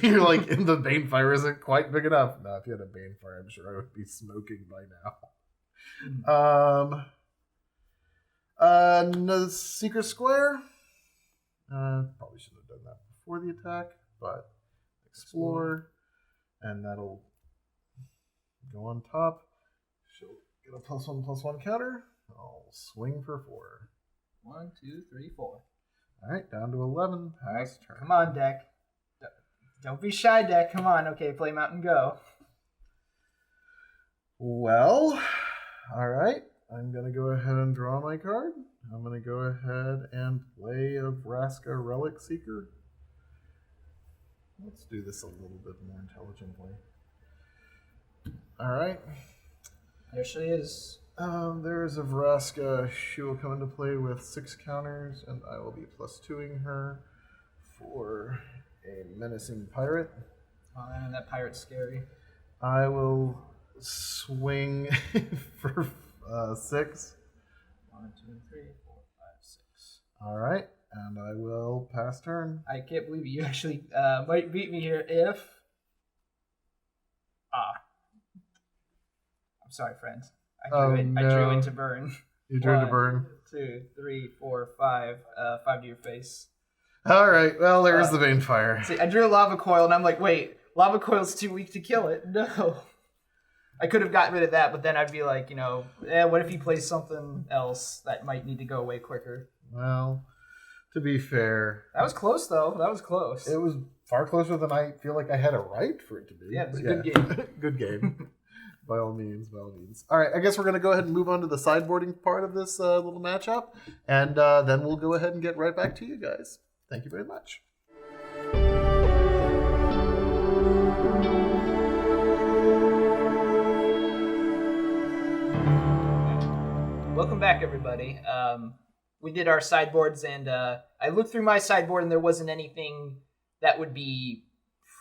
You're like, the Banefire isn't quite big enough. No, if you had a Banefire, I'm sure I would be smoking by now. No Secret Square. Probably should have done that before the attack, but explore, and that'll go on top. She'll get a +1/+1 counter. I'll swing for 4. 1, 2, 3, 4. All right, down to 11. Pass turn. Come on, deck. Don't be shy, deck. Come on. Okay, play Mountain Go. Well, all right. I'm going to go ahead and draw my card. I'm going to go ahead and play a Vraska Relic Seeker. Let's do this a little bit more intelligently. All right. There she is. There's a Vraska. She will come into play with 6 counters, and I will be +2ing her for a menacing pirate. Oh, man, that pirate's scary. I will swing for 6. 1, 2, 3, 4, 5, 6. All right, and I will pass turn. I can't believe you actually might beat me here if... I'm sorry, friends. I drew into burn. You drew into burn. 2, 3, 4, 5. 5 to your face. All right. Well, there's the Banefire. See, I drew a Lava Coil, and I'm like, wait, Lava Coil's too weak to kill it. No. I could have gotten rid of that, but then I'd be like, what if he plays something else that might need to go away quicker? Well, to be fair, that was close, though. That was close. It was far closer than I feel like I had a right for it to be. Yeah, it was a good game. Good game. By all means, by all means. All right, I guess we're going to go ahead and move on to the sideboarding part of this little matchup, and then we'll go ahead and get right back to you guys. Thank you very much. Welcome back, everybody. We did our sideboards, and I looked through my sideboard, and there wasn't anything that would be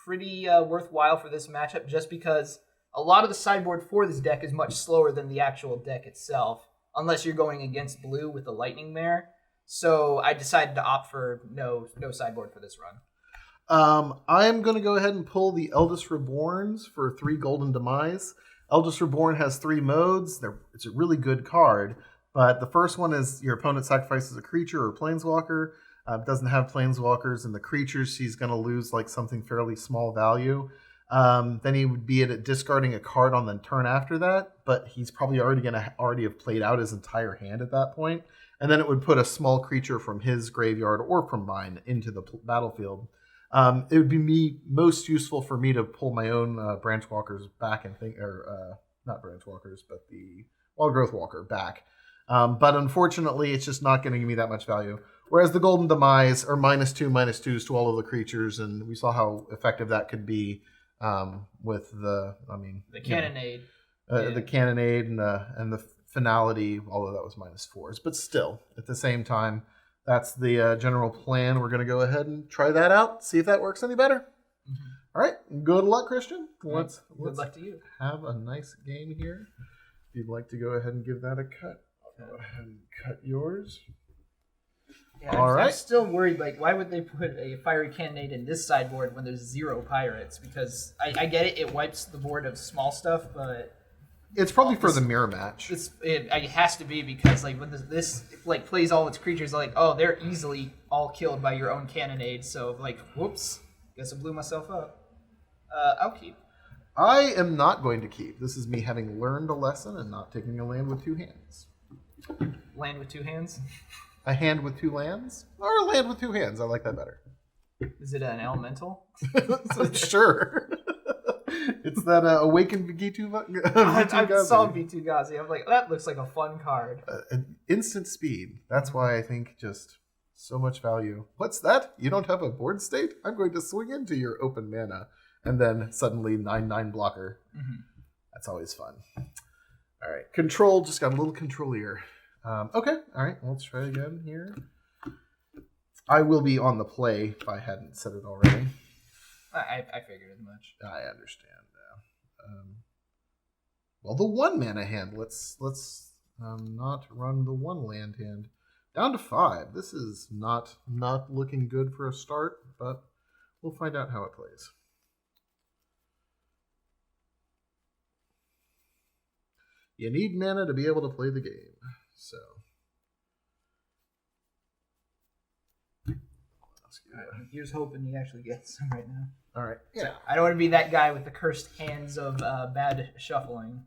pretty worthwhile for this matchup, just because a lot of the sideboard for this deck is much slower than the actual deck itself, unless you're going against blue with the Lightning Mare. So I decided to opt for no sideboard for this run. I'm going to go ahead and pull the Eldest Reborns for 3 Golden Demise. Eldest Reborn has 3 modes. It's a really good card, but the first one is your opponent sacrifices a creature or planeswalker. Doesn't have planeswalkers, and the creatures he's going to lose like something fairly small value. Then he would be at discarding a card on the turn after that, but he's probably already have played out his entire hand at that point. And then it would put a small creature from his graveyard or from mine into the battlefield. It would be most useful for me to pull my own Branchwalkers back and not Branchwalkers, but the Wild Growth Walker back. But unfortunately, it's just not going to give me that much value. Whereas the Golden Demise are -2/-2s to all of the creatures, and we saw how effective that could be with the Cannonade. The Cannonade and the Finality, although that was -4s. But still, at the same time, that's the general plan. We're going to go ahead and try that out, see if that works any better. Mm-hmm. All right, good luck, Christian. Good luck to you. Have a nice game here. If you'd like to go ahead and give that a cut, I'll go ahead and cut yours. Yeah, I'm still worried, like, why would they put a Fiery Cannonade in this sideboard when there's 0 pirates? Because I get it wipes the board of small stuff, but... It's probably for the mirror match. It has to be, because, like, when this like plays all its creatures, like, oh, they're easily all killed by your own Cannonade, so, like, whoops, guess I blew myself up. I'll keep. I am not going to keep. This is me having learned a lesson and not taking a land with 2 hands. Land with 2 hands? A hand with 2 lands? Or a land with 2 hands. I like that better. Is it an elemental? Sure. It's that Awakened V2 I saw V2 Gazi. I'm like, that looks like a fun card. Instant speed. That's why I think just so much value. What's that? You don't have a board state? I'm going to swing into your open mana. And then suddenly 9/9 blocker. Mm-hmm. That's always fun. All right. Control. Just got a little controlier. Okay. All right. Let's try again here. I will be on the play if I hadn't said it already. I figured as much. I understand. Well, the 1 mana hand. Let's not run the 1 land hand. Down to 5. This is not looking good for a start, but we'll find out how it plays. You need mana to be able to play the game. So. Here's hoping he actually gets some right now. All right. Yeah. I don't want to be that guy with the cursed hands of bad shuffling.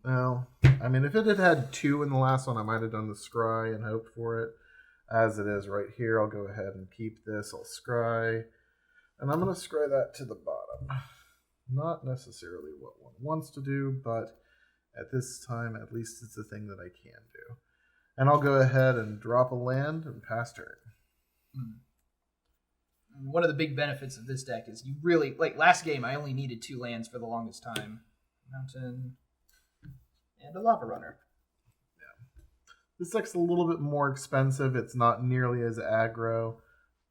Well, I mean, if it had 2 in the last one, I might have done the scry and hoped for it. As it is right here, I'll go ahead and keep this. I'll scry. And I'm going to scry that to the bottom. Not necessarily what one wants to do, but at this time, at least it's a thing that I can do. And I'll go ahead and drop a land and pass turn. One of the big benefits of this deck is you really, like last game, I only needed 2 lands for the longest time. Mountain and a Lava Runner. Yeah. This deck's a little bit more expensive. It's not nearly as aggro,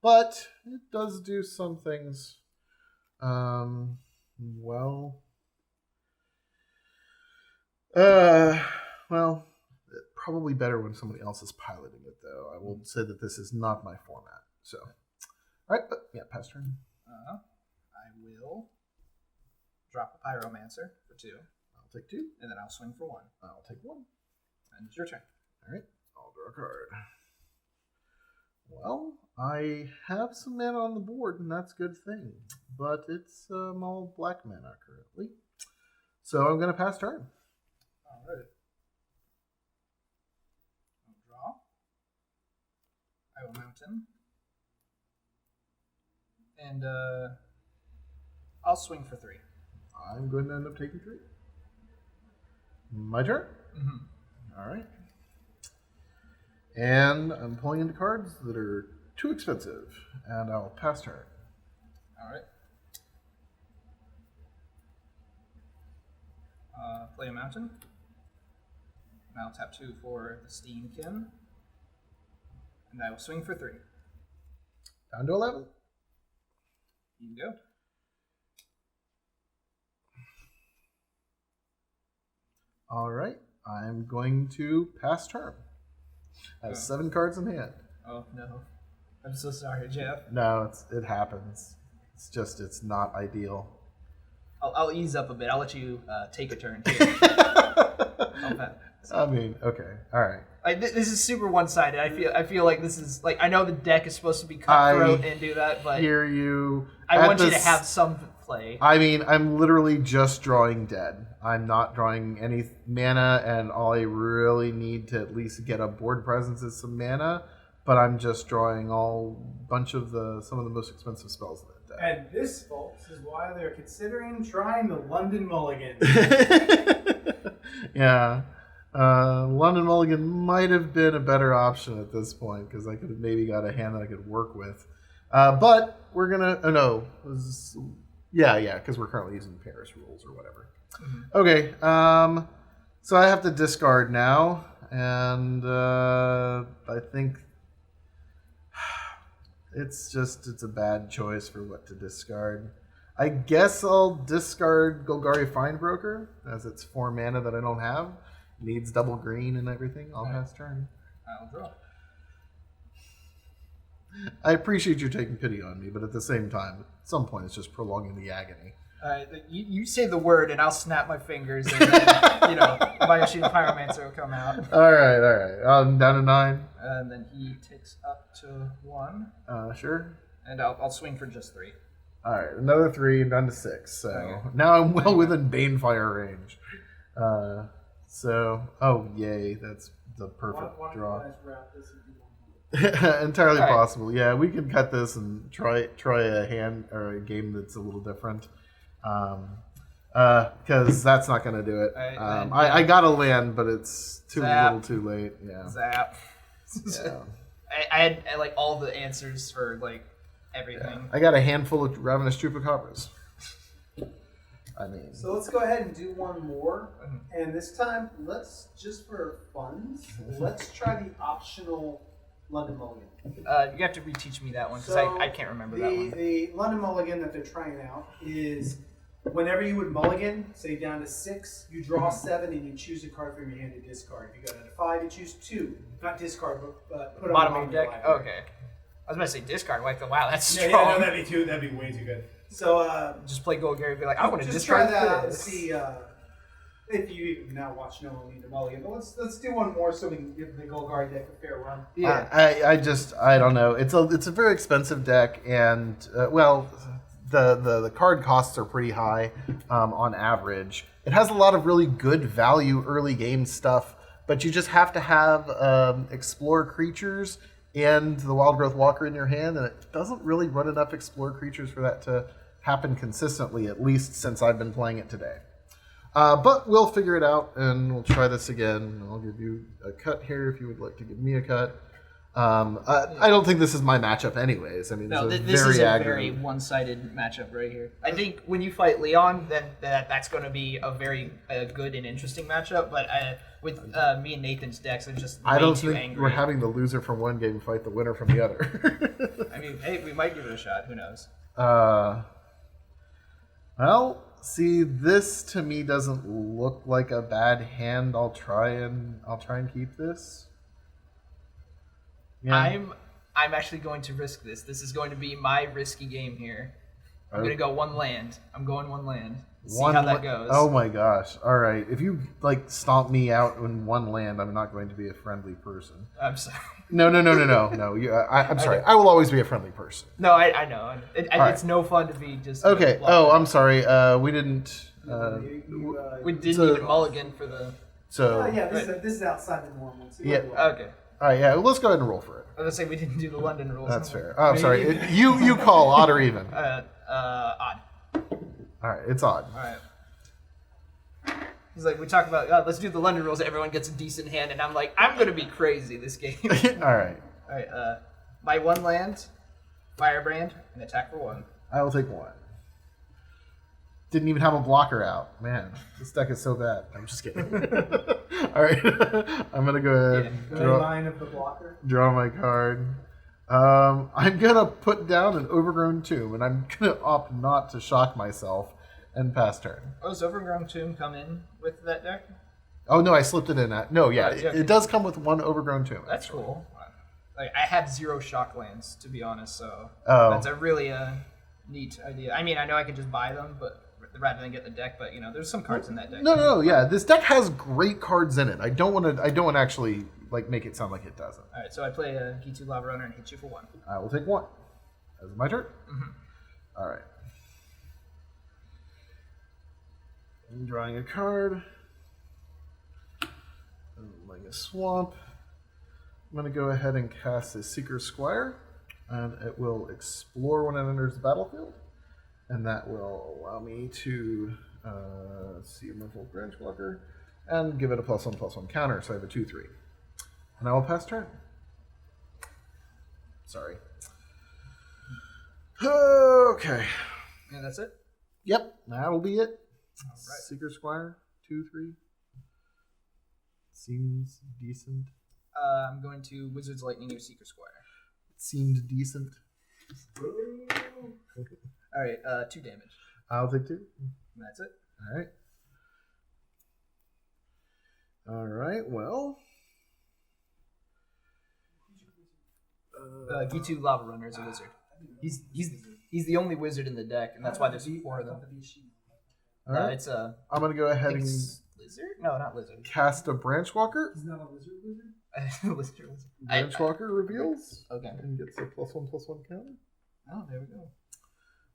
but it does do some things. Probably better when somebody else is piloting it, though. I will say that this is not my format. So, all right, but yeah, pass turn. I will drop a Pyromancer for 2. I'll take 2. And then I'll swing for 1. I'll take 1. And it's your turn. All right, I'll draw a card. Well, I have some mana on the board, and that's a good thing. But it's all black mana currently. So I'm going to pass turn. All right. I'll draw. I will mountain. And I'll swing for 3. I'm going to end up taking 3. My turn? Mm-hmm. All right. And I'm pulling into cards that are too expensive, and I'll pass turn. All right. Play a mountain. And I'll tap 2 for the Steamkin. And I will swing for 3. Down to 11. You can go. All right. I'm going to pass turn. I have 7 cards in hand. Oh, no. I'm so sorry, Jeff. No, it happens. It's not ideal. I'll ease up a bit. I'll let you take a turn too. Okay. I mean, okay, all right. This is super one-sided. I feel like this is like I know the deck is supposed to be cutthroat and do that, but Hear you. I want you to have some play. I mean, I'm literally just drawing dead. I'm not drawing any mana, and all I really need to at least get a board presence is some mana. But I'm just drawing some of the most expensive spells in that deck. And this, folks, is why they're considering trying the London Mulligan. Yeah. London Mulligan might have been a better option at this point because I could have maybe got a hand that I could work with. But we're going to... because we're currently using Paris rules or whatever. Mm-hmm. Okay. So I have to discard now. And I think it's a bad choice for what to discard. I guess I'll discard Golgari Findbroker as it's 4 mana that I don't have. Needs double green and everything. I'll pass turn. I'll draw. I appreciate you taking pity on me, but at the same time, at some point, it's just prolonging the agony. You say the word, and I'll snap my fingers, and then, Bayashi the Pyromancer will come out. All right. I'm down to 9. And then he takes up to 1. Sure. And I'll swing for just 3. All right, another 3, I'm down to 6. So now I'm well within Banefire range. Yay, that's the perfect draw. Entirely possible. Yeah, we can cut this and try a hand or a game that's a little different. Because that's not going to do it. I got a land, but it's too little, too late. Yeah. Zap. Yeah. I had like all the answers for like everything. Yeah. I got a handful of Ravenous Chupacabras. So let's go ahead and do one more, and this time let's just for funds, let's try the optional London Mulligan. You have to reteach me that one because I can't remember that one. The London Mulligan that they're trying out is whenever you would mulligan, say down to 6, you draw 7 and you choose a card from your hand to discard. If you go down to 5, you choose 2, not discard, but put on bottom the of your deck. library. Okay, I was about to say discard. Like wow, that's strong. Yeah, no, that'd be way too good. So just play Golgari and be like, I want to just discard try that out to this. see if you even now watch No One Need to Mulligan. But let's do one more so we can give the Golgari deck a fair run. Yeah, I don't know. It's a very expensive deck, and the card costs are pretty high on average. It has a lot of really good value early game stuff, but you just have to have Explore creatures and the Wild Growth Walker in your hand, and it doesn't really run enough Explore creatures for that to happen consistently, at least since I've been playing it today. But we'll figure it out, and we'll try this again. I'll give you a cut here if you would like to give me a cut. I don't think this is my matchup anyways. I mean, no, this is a very very one-sided matchup right here. I think when you fight Leon, then that's going to be a very good and interesting matchup. But with me and Nathan's decks, I'm just I don't too think angry. we're having the loser from one game fight the winner from the other. I mean, hey, we might give it a shot. Who knows? Well, see, this to me doesn't look like a bad hand. I'll try and keep this. Yeah. I'm actually going to risk this. This is going to be my risky game here. I'm going to go one land. I'm going one land. See how that goes. Oh my gosh. All right. If you stomp me out in one land, I'm not going to be a friendly person. I'm sorry. No. I'm sorry. I will always be a friendly person. No, I know. It's no fun to be just... Okay. I'm sorry. We didn't... we didn't even mulligan for the... This is outside the normal. So yeah. Okay. All right, let's go ahead and roll for it. I was going to say we didn't do the London rules. That's fair. Oh, I'm sorry. You call odd or even. Odd. All right, it's odd. All right. He's like, we talk about, let's do the London rules. Everyone gets a decent hand, and I'm like, I'm going to be crazy this game. All right. All right. My one land, Firebrand, and attack for 1. I will take 1. Didn't even have a blocker out. Man, this deck is so bad. I'm just kidding. All right. I'm going to go ahead and draw my card. I'm going to put down an Overgrown Tomb, and I'm going to opt not to shock myself and pass turn. Oh, does Overgrown Tomb come in with that deck? Oh, no, I slipped it in. It does come with 1 Overgrown Tomb. That's cool. Like, I have 0 shock lands, to be honest, so that's a really neat idea. I mean, I know I could just buy them, but rather than get the deck. But there's some cards in that deck. No, yeah. This deck has great cards in it. I don't want to actually make it sound like it doesn't. All right, so I play a G2 Lava Runner and hit you for 1. I will take 1. That's my turn. All right. I'm drawing a card. I'm laying a swamp. I'm going to go ahead and cast a Seeker Squire, and it will explore when it enters the battlefield, and that will allow me to see a Merfolk Branchwalker and give it a +1/+1 counter, so I have a 2/3. And I will pass turn. Sorry. Okay. And that's it? Yep, that'll be it. All right. Seeker Squire, 2/3. Seems decent. I'm going to Wizard's Lightning your Seeker Squire. Seemed decent. All right, 2 damage. I'll take 2. And that's it. All right. All right, well. G2 Lava Runner is a wizard. He's the only wizard in the deck, and that's why there's 4 of them. All right. It's a I'm going to go ahead and lizard? No, not lizard. cast a Branchwalker. He's not a wizard. Lizard. Branchwalker reveals. Okay. And gets a +1/+1 counter Oh, there we go.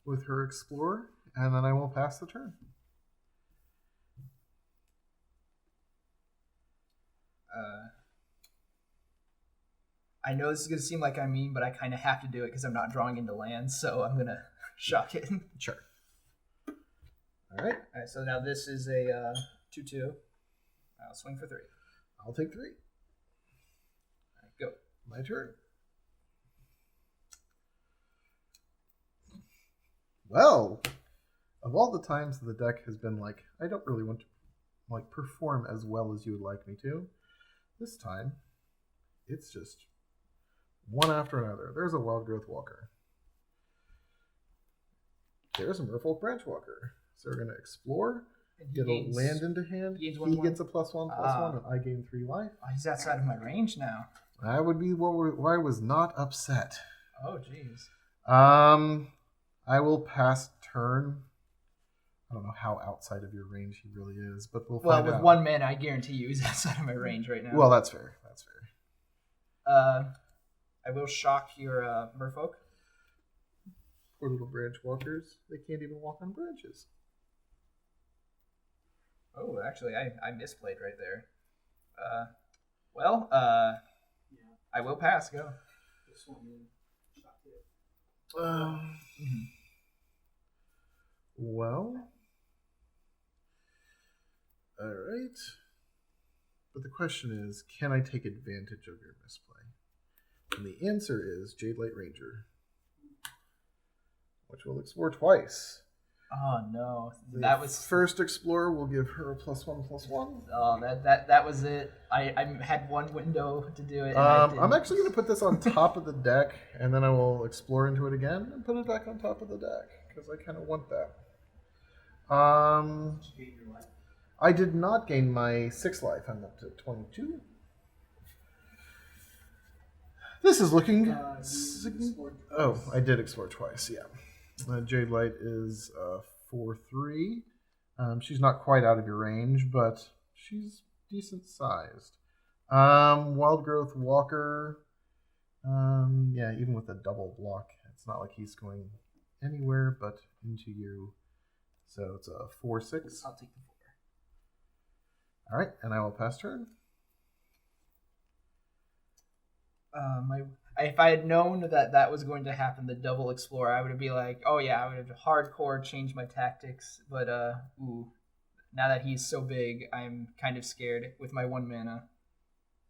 with her Explorer. And then I will pass the turn. I know this is going to seem like I'm mean, but I kind of have to do it because I'm not drawing into lands, so I'm going to shock it. Sure. All right. All right, so now this is a 2/2. I'll swing for 3. I'll take 3. All right, go. My turn. Well, of all the times the deck has been like, I don't really want to perform as well as you would like me to, this time it's just one after another. There's a Wild Growth Walker. There's a Merfolk Branchwalker. So we're going to explore, get a land into hand. He gets a +1/+1, and I gain 3 life. Oh, he's outside of my range now. That would be why I was not upset. Oh, jeez. I will pass turn. I don't know how outside of your range he really is, but we'll find out. Well, with 1 mana, I guarantee you he's outside of my range right now. Well, that's fair. That's fair. I will shock your Merfolk. Poor little branch walkers. They can't even walk on branches. Oh, actually, I misplayed right there. I will pass. Go. Well, all right. But the question is, can I take advantage of your misplay? And the answer is Jade Light Ranger, which we'll explore twice. Oh no, That was first explorer. Will give her a +1/+1. Oh, that was it. I had 1 window to do it. And I'm actually going to put this on top of the deck, and then I will explore into it again and put it back on top of the deck because I kind of want that. I did not gain my 6 life. I'm up to 22. This is looking. Oh, I did explore twice. Yeah. Jade Light is 4/3. She's not quite out of your range, but she's decent sized. Wild Growth Walker. Yeah, even with a double block, it's not like he's going anywhere but into you. So it's a 4/6. I'll take the 4. All right, and I will pass turn. If I had known that was going to happen, the double explorer, I would be like, oh yeah, I would have hardcore changed my tactics. But now that he's so big, I'm kind of scared with my 1 mana.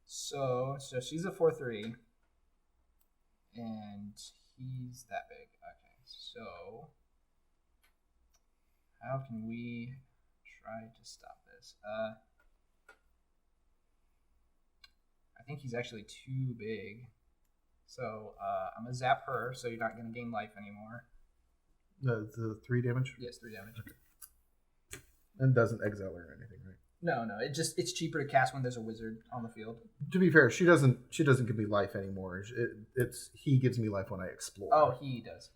So she's a 4/3, and he's that big. Okay, so how can we try to stop this? I think he's actually too big. So I'm going to zap her, so you're not going to gain life anymore. The 3 damage? Yes, 3 damage. Okay. And doesn't exile or anything, right? No, it's cheaper to cast when there's a wizard on the field. To be fair, she doesn't give me life anymore. He gives me life when I explore. Oh, he does.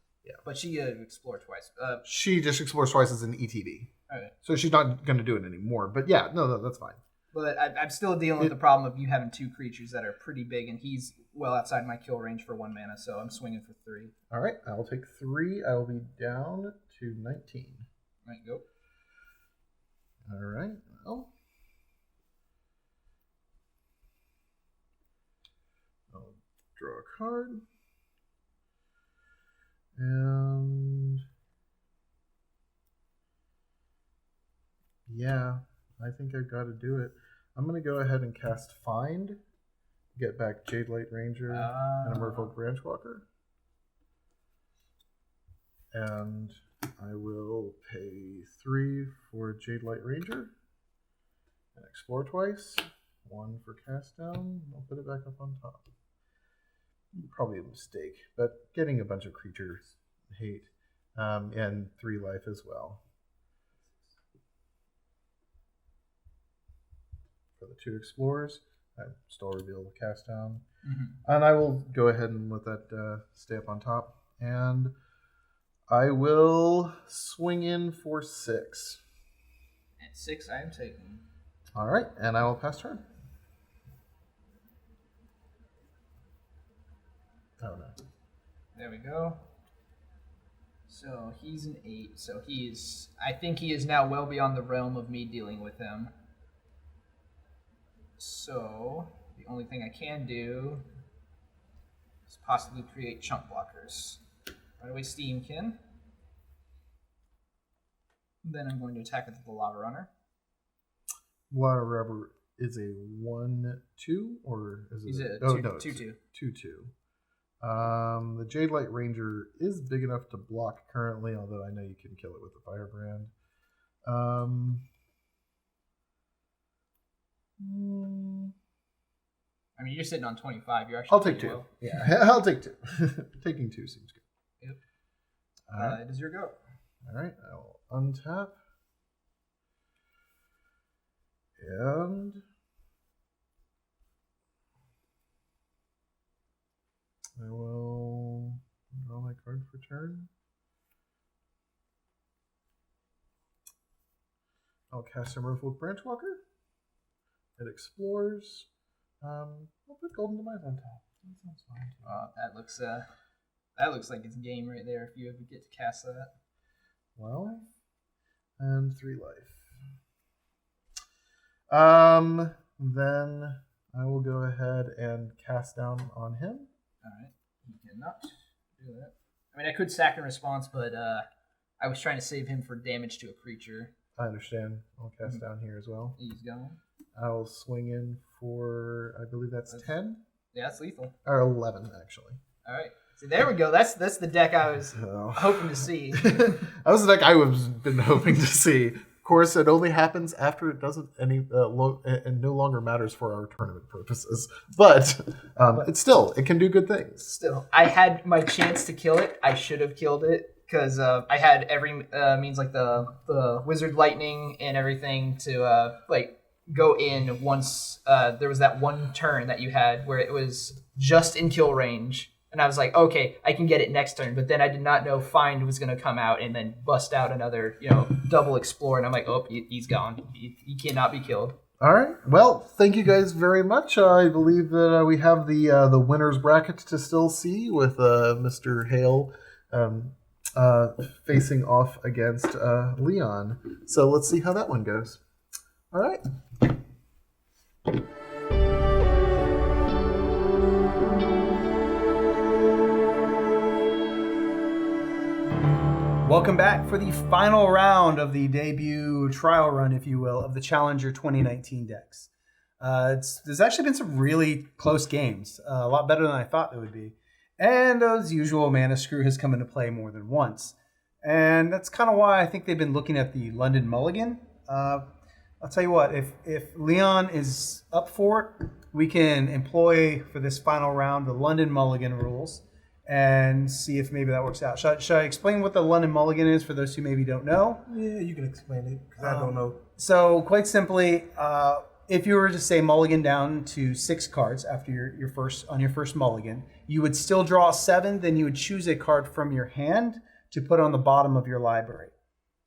But she explored twice. She just explores twice as an ETB. Okay. So she's not going to do it anymore. But yeah, no, that's fine. But I'm still dealing with the problem of you having 2 creatures that are pretty big, and he's well outside my kill range for 1 mana, so I'm swinging for 3. All right, I will take 3. I will be down to 19. All right, go. All right, well. I'll draw a card. And yeah, I think I've got to do it. I'm going to go ahead and cast Find, get back Jade Light Ranger and a Merfolk Branchwalker. And I will pay 3 for Jade Light Ranger and explore twice. 1 for cast down. I'll put it back up on top. Probably a mistake, but getting a bunch of creatures hate and 3 life as well. For the 2 explorers, I still reveal the cast down. And I will go ahead and let that stay up on top. And I will swing in for 6. At 6, I am taking. All right, and I will pass turn. Oh no. There we go. So he's an 8. So I think he is now well beyond the realm of me dealing with him. So the only thing I can do is possibly create chunk blockers. Right away, Steamkin. Then I'm going to attack with the Lava Runner. Water Rubber is a 1/2 or is it? He's a 2/2. 2/2. The Jade Light Ranger is big enough to block currently, although I know you can kill it with the Firebrand. I mean, you're sitting on 25. You're actually. I'll take 2. Well. Yeah, I'll take 2. Taking 2 seems good. Yep. Right. Does your go? All right, I will untap. And I will draw my card for turn. I'll cast a Merfolk Branchwalker. It explores. I'll put Golden Demise on top. That sounds fine. That looks like it's game right there. If you ever get to cast that. Well, and 3 life. Then I will go ahead and cast down on him. All right, he cannot do that. I mean, I could sack in response, but I was trying to save him for damage to a creature. I understand. I'll cast down here as well. He's going. I'll swing in for, I believe that's 10? Yeah, that's lethal. Or 11, actually. All right. See, there we go. That's the deck I was hoping to see. That was the deck I was been hoping to see. Of course, it only happens after it doesn't and no longer matters for our tournament purposes. But it can do good things. Still, I had my chance to kill it. I should have killed it because I had every means like the Wizard Lightning and everything to go in once there was that one turn that you had where it was just in kill range. And I was like, okay, I can get it next turn. But then I did not know Find was going to come out and then bust out another, double explore. And I'm like, oh, he's gone. He cannot be killed. All right. Well, thank you guys very much. I believe that we have the winner's bracket to still see with Mr. Hale facing off against Leon. So let's see how that one goes. All right. Welcome back for the final round of the debut trial run, if you will, of the Challenger 2019 decks. There's actually been some really close games, a lot better than I thought they would be. And as usual, Mana Screw has come into play more than once. And that's kind of why I think they've been looking at the London Mulligan. I'll tell you what, if Leon is up for it, we can employ for this final round the London Mulligan rules and see if maybe that works out. Should I explain what the London Mulligan is for those who maybe don't know? Yeah, you can explain it because I don't know. So quite simply, if you were to say mulligan down to 6 cards after your first mulligan, you would still draw 7, then you would choose a card from your hand to put on the bottom of your library.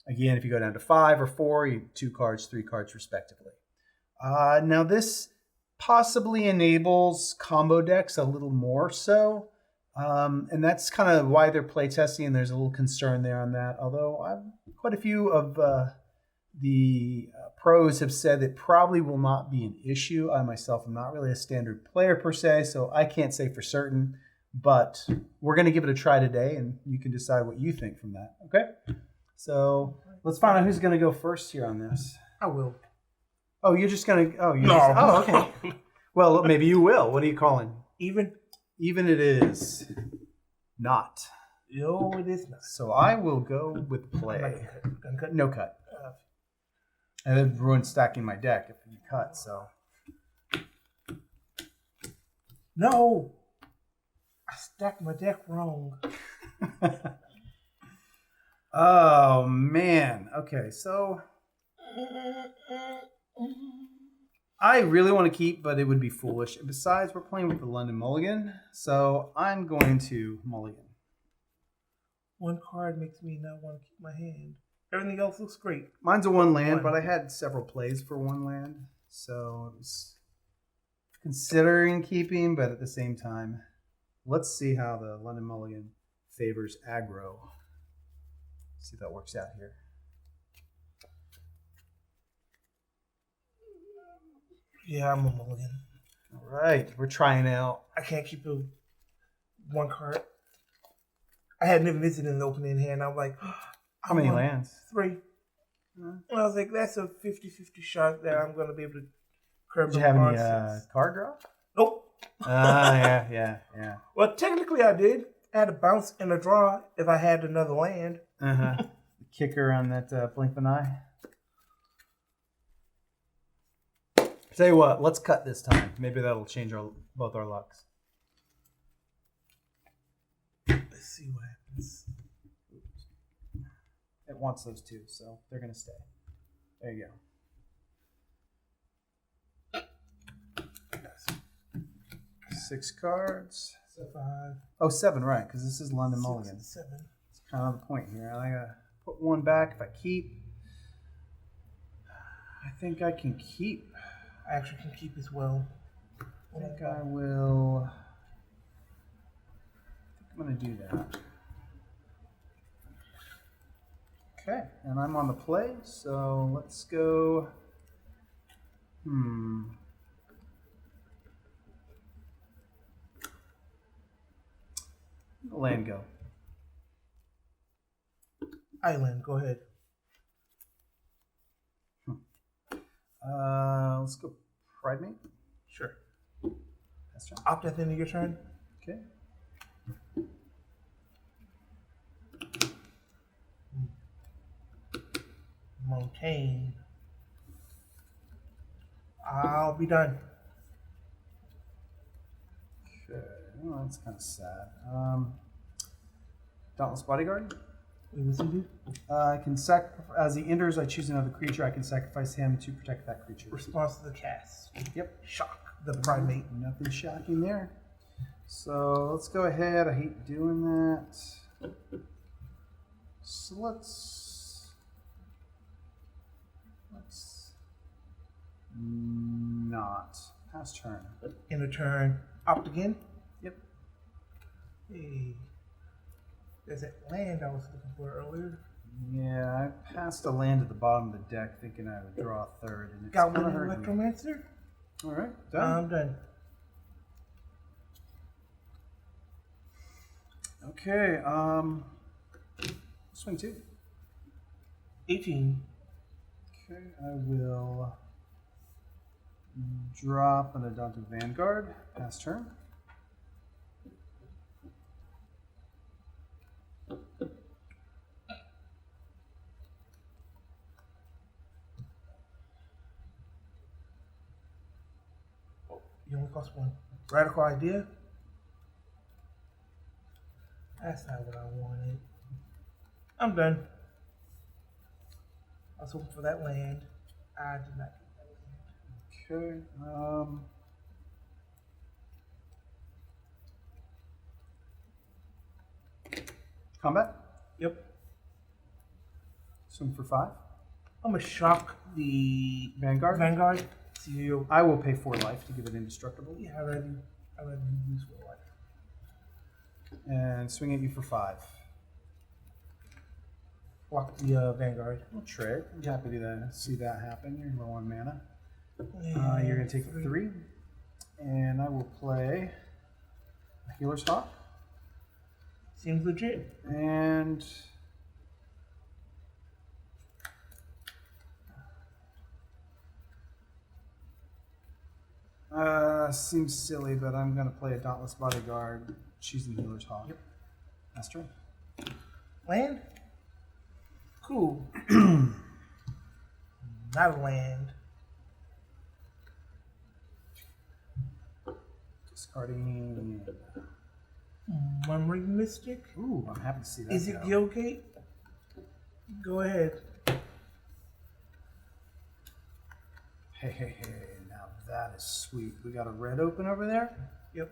Again, if you go down to 5 or 4, you 2 cards, 3 cards respectively. Now this possibly enables combo decks a little more so. And that's kind of why they're playtesting, and there's a little concern there on that. Although quite a few of the pros have said it probably will not be an issue. I myself am not really a standard player per se, so I can't say for certain. But we're going to give it a try today, and you can decide what you think from that. Okay? So let's find out who's going to go first here on this. I will. Oh, you're just going to... Oh, No. Okay. Well, maybe you will. What are you calling? Even? Even it is not. No, it is not. So I will go with play. Gonna cut. No cut. And then ruin stacking my deck if you cut, so. No! I stacked my deck wrong. Oh, man. Okay, so. I really want to keep, but it would be foolish. Besides, we're playing with the London Mulligan, so I'm going to Mulligan. One card makes me not want to keep my hand. Everything else looks great. Mine's a 1 land, but I had several plays for 1 land, so it was considering keeping, but at the same time, let's see how the London Mulligan favors aggro. See if that works out here. Yeah, I'm a mulligan. All right, we're trying out. I can't keep a 1 card. I hadn't even visited an opening hand. I'm like, How many lands? 3. And I was like, that's a 50-50 shot that I'm going to be able to curb Did the you have any process. card draw? Nope. Yeah. Well, technically I did. I had a bounce and a draw if I had another land. Kicker on that blink of an eye. Tell you what, let's cut this time. Maybe that'll change both our lucks. Let's see what happens. It wants those 2, so they're going to stay. There you go. 6 cards. 5. Oh, 7, right, because this is London Mulligan. 7. It's kind of the point here. I got to put 1 back if I keep. I think I can keep. I actually can keep as well. I think I will. I'm going to do that. Okay, and I'm on the play, so let's go. Land go. Island, go ahead. Let's go Pride Mate. Sure. That's turn. Opt at the end of your turn. Okay. Montaigne. I'll be done. Okay. Well, that's kind of sad. Dauntless Bodyguard. What does he do? I can as he enters, I choose another creature. I can sacrifice him to protect that creature. Response to the cast. Yep. Shock the primate. Nothing shocking there. So let's go ahead. I hate doing that. So let's not pass turn. In a turn. Opt again. Yep. Hey. There's that land I was looking for earlier. Yeah, I passed a land at the bottom of the deck thinking I would draw a 3rd, and it's Got kind one of hurting me. Electromancer? All right, done. I'm done. Okay, swing 2. 18. Okay, I will drop an Adonta Vanguard, pass turn. You only cost 1. Radical idea? That's not what I wanted. I'm done. I was hoping for that land. I did not get that land. Okay, Combat? Yep. Swing for 5. I'm gonna shock the Vanguard? Vanguard. See you. I will pay 4 life to give it indestructible. Yeah, I already use for life. And swing at you for 5. Block the Vanguard. Well, trick. I'm happy to see that happen. You're low on mana. And You're going to take a 3. And I will play a Healer's Hawk. Seems legit. And seems silly, but I'm going to play a Dauntless Bodyguard, choosing Healer's Hawk. Yep. That's true. Land? Cool. Not a land. Discarding. Memory Mystic? Ooh, I'm happy to see that. Is it go. Guildgate? Go ahead. Hey, now that is sweet. We got a red open over there. Yep.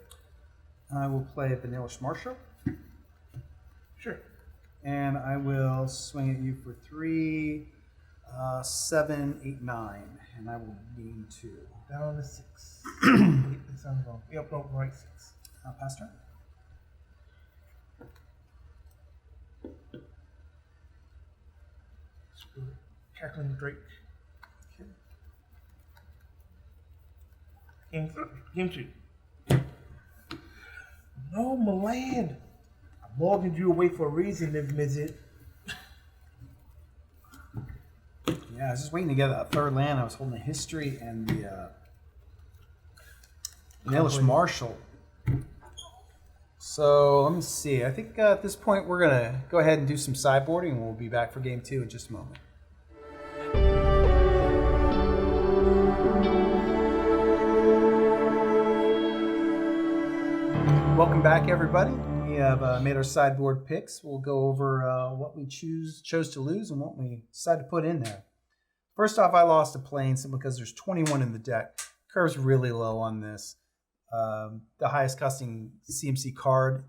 I will play a Vanillish Marshal. Sure. And I will swing at you for 3, 7, 8, 9. And I will gain 2. Down to 6. Wait, this sounds wrong. Yep, no, right 6. Pass turn. Screw it. Cackling Drake. Okay. Game 2. No, Milan. I mortgaged you away for a reason, this visit. Yeah, I was just waiting to get that third land. I was holding the History and the Vanillish Marshal. So let me see. I think at this point we're going to go ahead and do some sideboarding, and we'll be back for game 2 in just a moment. Welcome back, everybody. We have made our sideboard picks. We'll go over what we chose to lose and what we decided to put in there. First off, I lost a plane simply because there's 21 in the deck. Curve's really low on this. The highest costing CMC card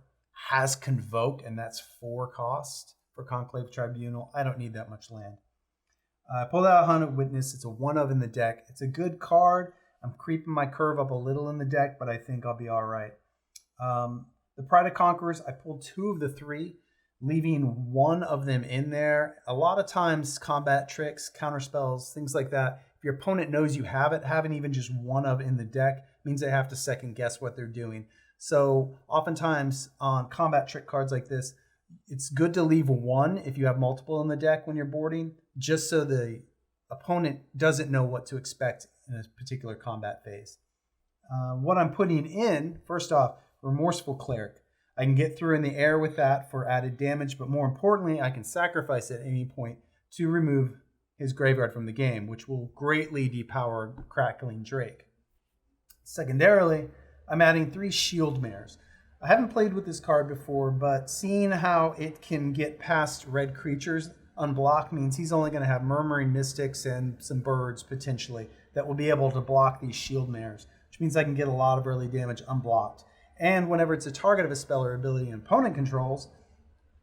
has Convoke, and that's 4 cost for Conclave Tribunal. I don't need that much land. I pulled out Hunted Witness. It's a 1-of in the deck. It's a good card. I'm creeping my curve up a little in the deck, but I think I'll be all right. The Pride of Conquerors, I pulled 2 of the 3, leaving 1 of them in there. A lot of times, combat tricks, counterspells, things like that, if your opponent knows you have it, having even just 1 of in the deck means they have to second guess what they're doing. So oftentimes on combat trick cards like this, it's good to leave 1 if you have multiple in the deck when you're boarding, just so the opponent doesn't know what to expect in a particular combat phase. What I'm putting in, first off, Remorseful Cleric. I can get through in the air with that for added damage, but more importantly, I can sacrifice at any point to remove his graveyard from the game, which will greatly depower Crackling Drake. Secondarily, I'm adding 3 Shield Mares. I haven't played with this card before, but seeing how it can get past red creatures unblocked means he's only going to have Murmuring Mystics and some birds, potentially, that will be able to block these Shield Mares, which means I can get a lot of early damage unblocked. And whenever it's a target of a spell or ability an opponent controls,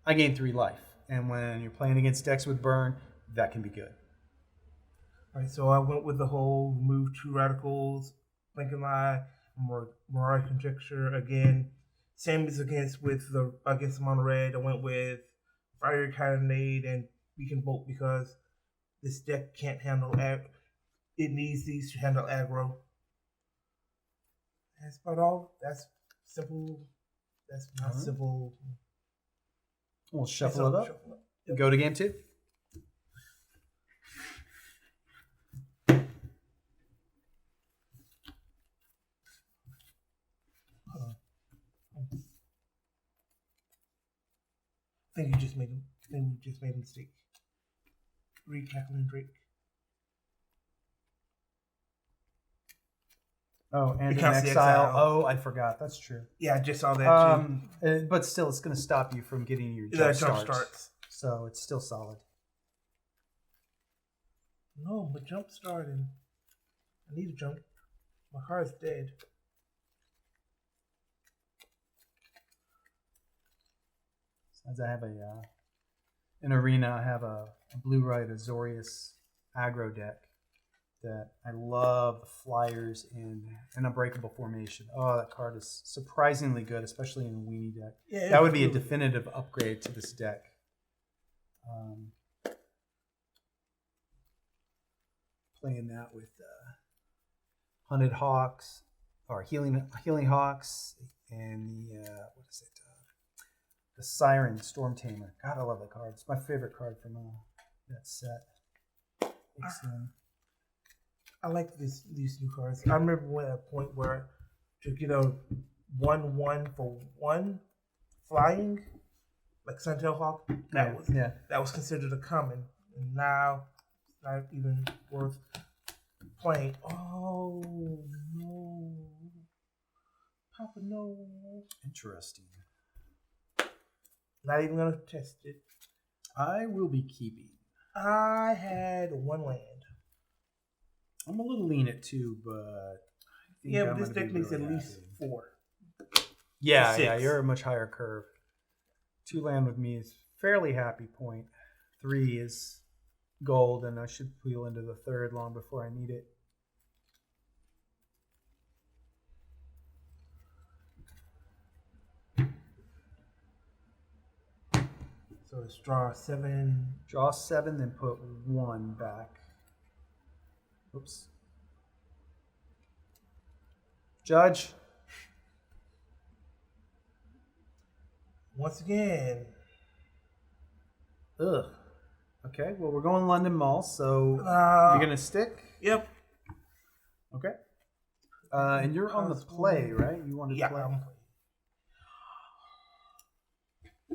I gain 3 life. And when you're playing against decks with burn, that can be good. All right, so I went with the whole remove 2 radicals, Blinking Eye, Mirage Conjecture again. Same as against Mono Red. I went with Fire Cannonade and Beacon Bolt because this deck can't handle it needs these to handle aggro. That's about all. That's simple. That's not simple. We'll shuffle it up. Yep. Go to game 2. I think you just made a mistake. Read Cackling Drake. Oh, and It in counts the exile. exile. Oh, I forgot. That's true. Yeah, I just saw that too. But still, it's going to stop you from getting your jump starts. So it's still solid. No, but jump starting. I need to jump. My card's dead. as I have an arena. I have a blue-white Azorius aggro deck that I love the flyers in an unbreakable formation. Oh, that card is surprisingly good, especially in a weenie deck. Yeah, That would be a really- definitive upgrade to this deck. Playing that with Hunted Hawks or Healing Hawks and the what is it? The Siren Storm Tamer. God, I love that card. It's my favorite card from that set. Excellent. I like these new cards. I remember at a point where to get a 1/1 for 1 flying, like Suntail Hawk, that was considered a common, and now it's not even worth playing. Oh no, Papa, no! Interesting. Not even gonna test it. I will be keeping. I had 1 land. I'm a little lean at 2, but I think Yeah, I'm but this gonna deck be needs really at least happy. 4. Yeah, to 6. yeah, you're a much higher curve. 2 land with me is fairly happy point. 3 is gold, and I should wheel into the 3rd long before I need it. So it's draw 7. Draw 7, then put 1 back. Oops. Judge. Once again, Ugh. Okay, well, we're going London Mall, so Uh, you're going to stick? yep. Okay. And you're on the play, right? You want to Yeah, play?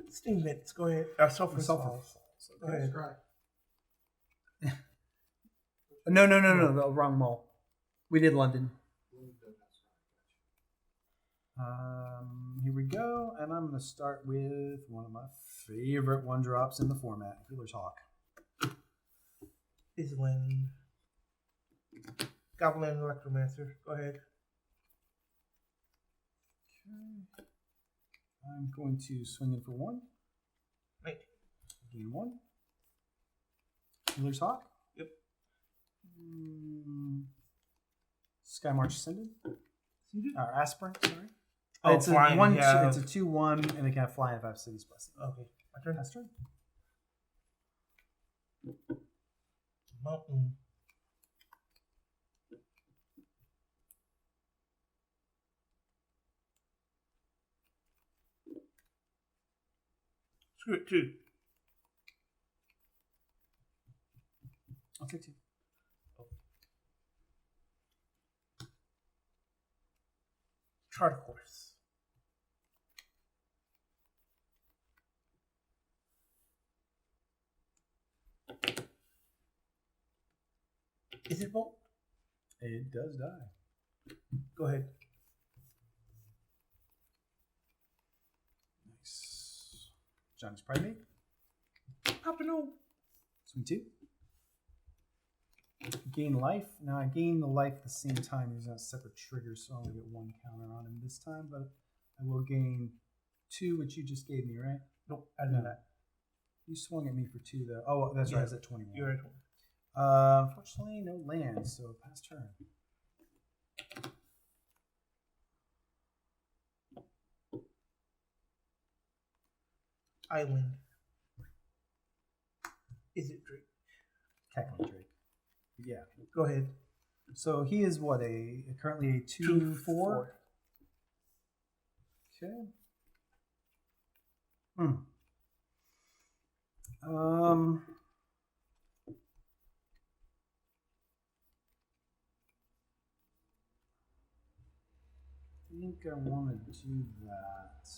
Steam Vents, go ahead. Sulfur Sulfur Falls. Falls, Go ahead. No, the wrong mall. We did London. Here we go, and I'm going to start with one of my favorite 1-drops in the format, Healer's Hawk. Island. Goblin Electromancer. Go ahead. Okay. I'm going to swing in for 1. Wait. Gain 1. Healer's Hawk. Yep. Sky March Ascended. Or Aspirant, sorry. Oh, it's flying, a 1, yeah. It's a 2/1, and it can fly if I have City's Blessing. Okay. My turn. Pass turn. Mountain. Screw it, 2. I'll take 2. Chart Course. Is it Bolt? It does die. Go ahead. Nice. Johnny's Primate. Papa, no. Swing 2. Gain life. Now I gain the life at the same time using a separate trigger, so I only get 1 counter on him this time, but I will gain 2, which you just gave me, right? Nope, I didn't know that. You swung at me for 2, though. Oh, that's right. I was at 21. You're at 1. Unfortunately, no land, so pass turn. Island. Is it Drake? Cackling Drake. Yeah. Go ahead. So he is what, currently a 2/4? Okay. I think I want to do that.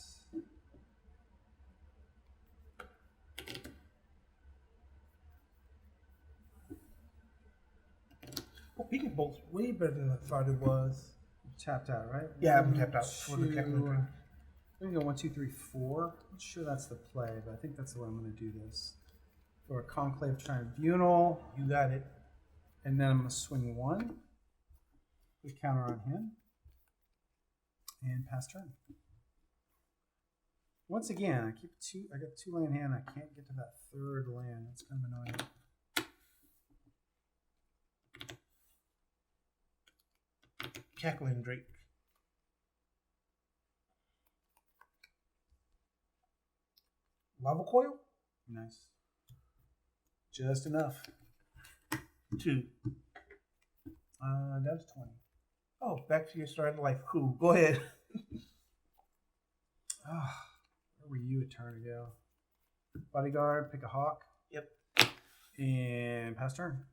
Oh, Peaking Bolt's way better than I thought it was. Tapped out, right? Yeah, I'm tapped out for the Captain turn. I'm gonna go 1, 2, 3, 4. I'm sure that's the play, but I think that's the way I'm gonna do this. For a Conclave Tribunal, You got it. and then I'm gonna swing 1. Put counter on him. And pass turn. Once again, I got 2 land hand. I can't get to that 3rd land. That's kind of annoying. Cackling Drake. Lava Coil? Nice. Just enough. 2. Down to 20. Oh, back to your starting life. Cool. Go ahead. Where were you a turn ago? Bodyguard, pick a hawk. Yep. And pass turn.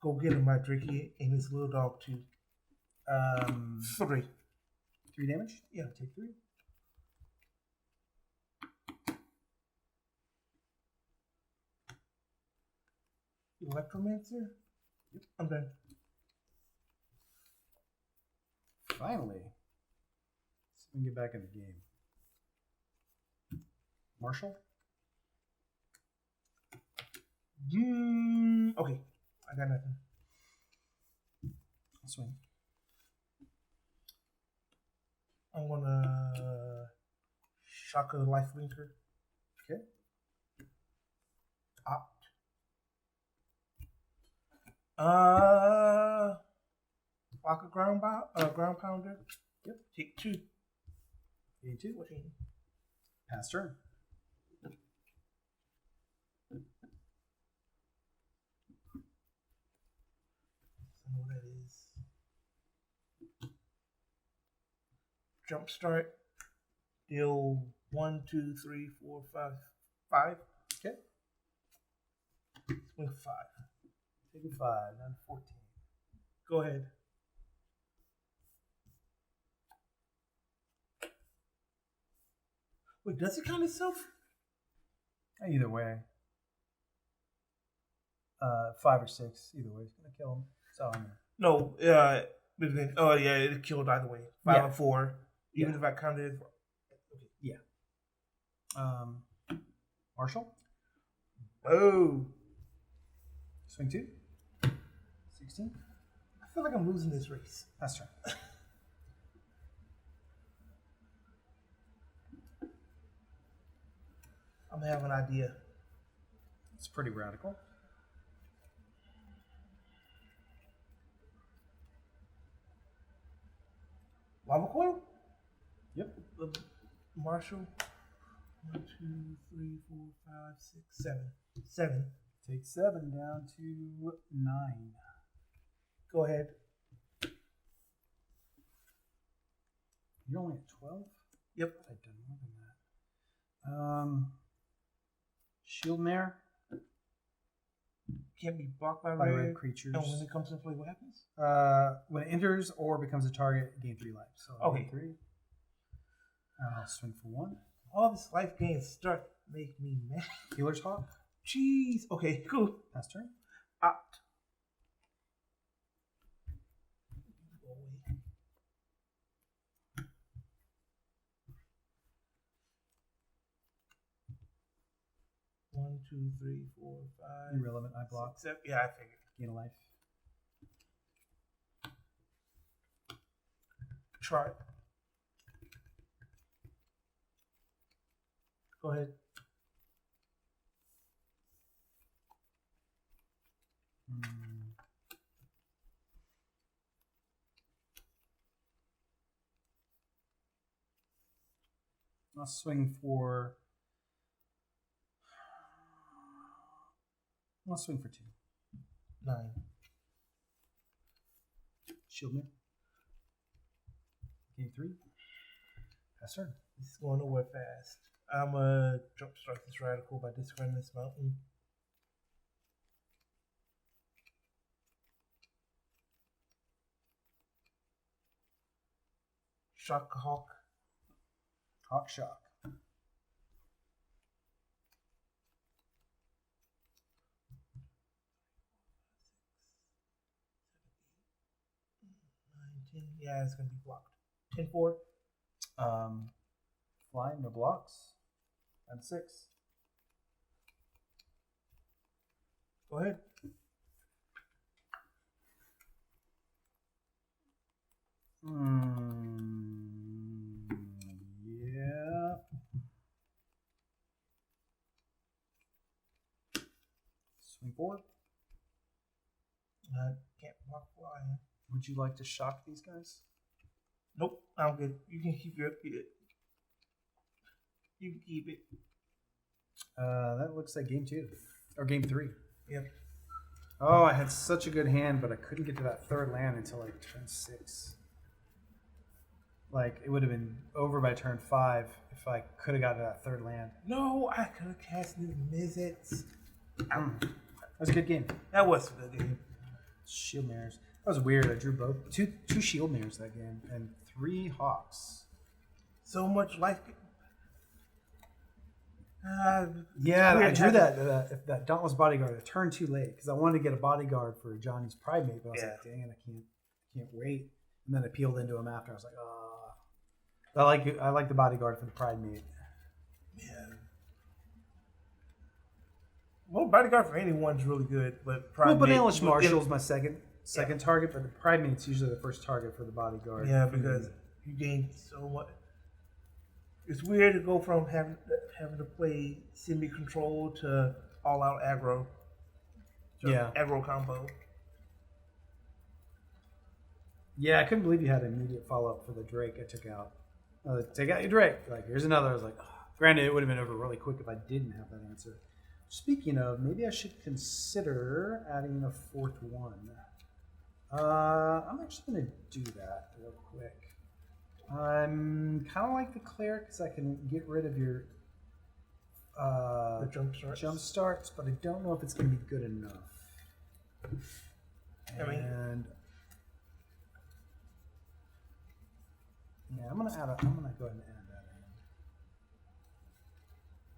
Go get him, my Drakey, and his little dog, too. 3. 3 damage? Yeah. Take 3. Electromancer? Yep. I'm done. Finally. So we can get back in the game. Marshall? Okay. I got nothing. I'll swing. I'm gonna shock a life linker. Okay. Opt. Block a ground pounder. Yep. Take 2. 82. 14. Pass turn. I know what that is. Jump start. Deal 1, 2, 3, 4, 5. 5. Okay. Swing 5. Taking 5, down to 14. Go ahead. Wait, does it count itself? Either way. 5 or 6. Either way, it's going to kill him. So I'm No, but then, oh yeah, it killed either way. 5 Yeah. or 4. Even Yeah. if I counted it. Marshall? Oh. Swing 2. 16. I feel like I'm losing this race. Pass turn. I'm gonna have an idea. It's pretty radical. Lava coil? Yep. Marshall. 1, 2, 3, 4, 5, 6, 7. 7. Take 7 down to 9. Go ahead. You're only at 12? Yep. I've done more than that. Shield Mare. Can't be blocked by By red. red creatures. And when it comes into play, what happens? When it enters or becomes a target, gain 3 life. So I'll Okay. gain 3. I'll swing for 1. All this life gain start make me mad. Healer's Hawk. Jeez. Okay, cool. Pass turn. Opt. Go away. One, 2, 3, 4, 5. Irrelevant. I block. 6, 7. Yeah, I figured. Gain a life. Try it. Go ahead. I'll swing for. I'll swing for 2. 9. Shield Mare. Gain 3. Pass turn. This is going nowhere fast. I'm gonna jump start this radical by discarding this mountain. Shock a hawk. Hawk Shock. Nine, 10. Yeah, it's gonna be blocked. 10-4. Fly, no blocks. Down to 6. Go ahead. Yeah. Swing 4. Can't block flying. Would you like to shock these guys? Nope, I'm good. You can keep your upbeat. You can keep it. That looks like game 2 or game 3. Yep. Oh, I had such a good hand, but I couldn't get to that third land until like turn 6. Like it would have been over by turn 5 if I could have got to that third land. No, I could have cast new Mizzets. That was a good game. That was a good game. Shield mirrors. That was weird. I drew both two shield mirrors that game and 3 hawks. So much life. Yeah, weird I drew how that Dauntless Bodyguard. I turned too late because I wanted to get a bodyguard for Johnny's Pride Mate, but I was like, dang it, I can't wait. And then I peeled into him after. I was like, I like the bodyguard for the Pride Mate. Yeah. Well, bodyguard for anyone's really good, but Well, Pride Banalish Mate- Marshall's my second target, but the Pride Mate's usually the first target for the bodyguard. Yeah, because you gain so much. It's weird to go from having to play semi-control to all-out aggro. Yeah. Aggro combo. Yeah, I couldn't believe you had an immediate follow-up for the Drake I took out. Take out your Drake. Like, here's another. I was like, granted, it would have been over really quick if I didn't have that answer. Speaking of, maybe I should consider adding a 4th one. I'm actually going to do that real quick. I'm kind of like the cleric because I can get rid of your The jump starts. but I don't know if it's going to be good enough. I mean- And yeah, I'm gonna go ahead and add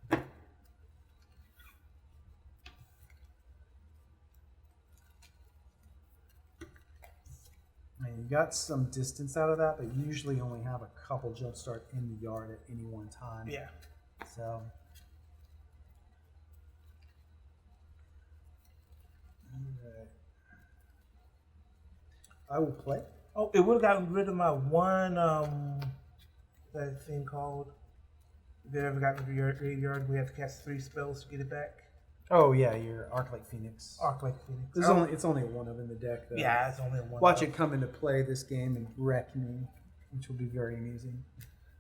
that in. I mean, you got some distance out of that, but you usually only have a couple jump start in the yard at any one time. Yeah. So. Alright. I will play. Oh, it would have gotten rid of my one, that thing called. If it ever got rid of your graveyard, we have to cast 3 spells to get it back. Oh yeah, your Arclight Phoenix. Arclight Phoenix. It's only one of in the deck though. Yeah, it's only one. Watch it come into play this game and wreck me, which will be very amusing.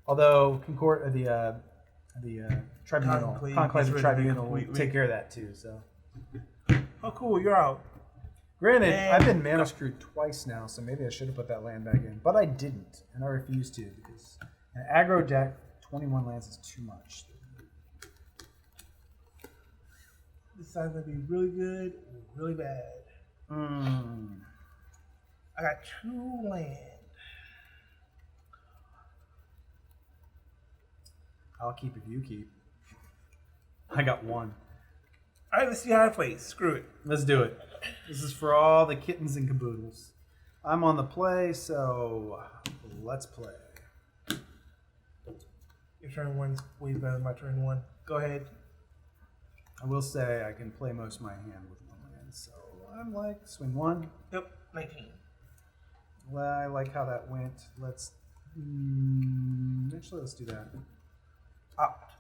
Although the Tribunal, Conclave of Tribunal will take care of that too. So. Oh, cool! You're out. Granted, Man. I've been mana screwed twice now, so maybe I should have put that land back in, but I didn't, and I refused to because an aggro deck 21 lands is too much. This side's gonna be really good, or really bad. I got 2 land. I'll keep if you keep. I got 1. All right, let's see how I play. Screw it. Let's do it. This is for all the kittens and caboodles. I'm on the play, so let's play. Your turn 1's way better than my turn 1. Go ahead. I will say I can play most of my hand with 1 land, so I'm like swing 1. Yep, 19. Well, I like how that went. Let's actually let's do that. Opt.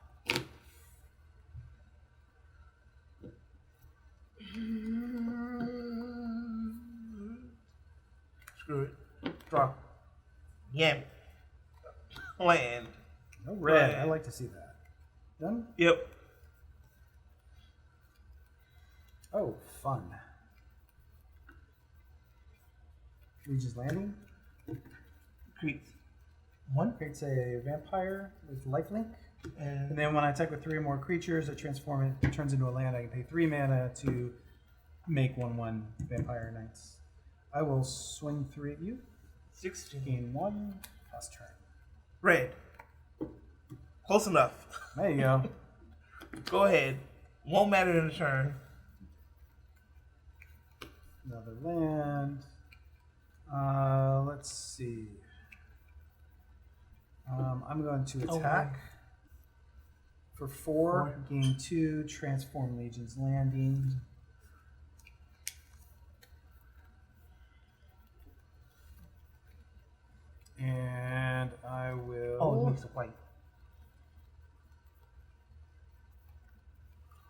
Screw it. Drop. Yam. Land. No red. Red. I like to see that. Done? Yep. Oh, fun. Regis Landing. Creeps. 1 creates a vampire with lifelink. And And then when I attack with 3 or more creatures, I transform it, turns into a land. I can pay 3 mana to make 1/1 vampire knights. I will swing 3 at you. 16. Gain 1. Pass turn. Red. Close enough. There you go. Go ahead. Won't matter in the turn. Another land. Let's see. I'm going to attack for 4. Gain 2. Transform Legion's Landing. And I will. Oh, it makes it white.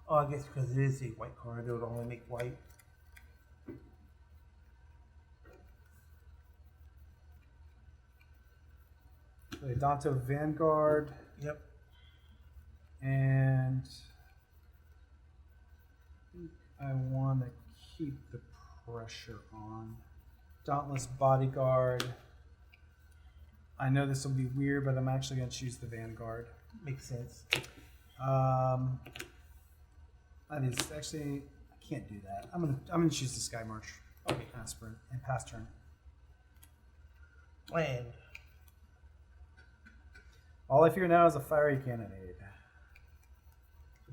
Oh, I guess because it is a white card, it would only make white. Play Danto Vanguard. Yep. And I want to keep the pressure on. Dauntless Bodyguard. I know this will be weird, but I'm actually going to choose the Vanguard. Makes sense. That is actually, I can't do that. I'm gonna choose the Sky March. Okay. Aspirin and pass turn. Land. All I fear now is a fiery cannonade.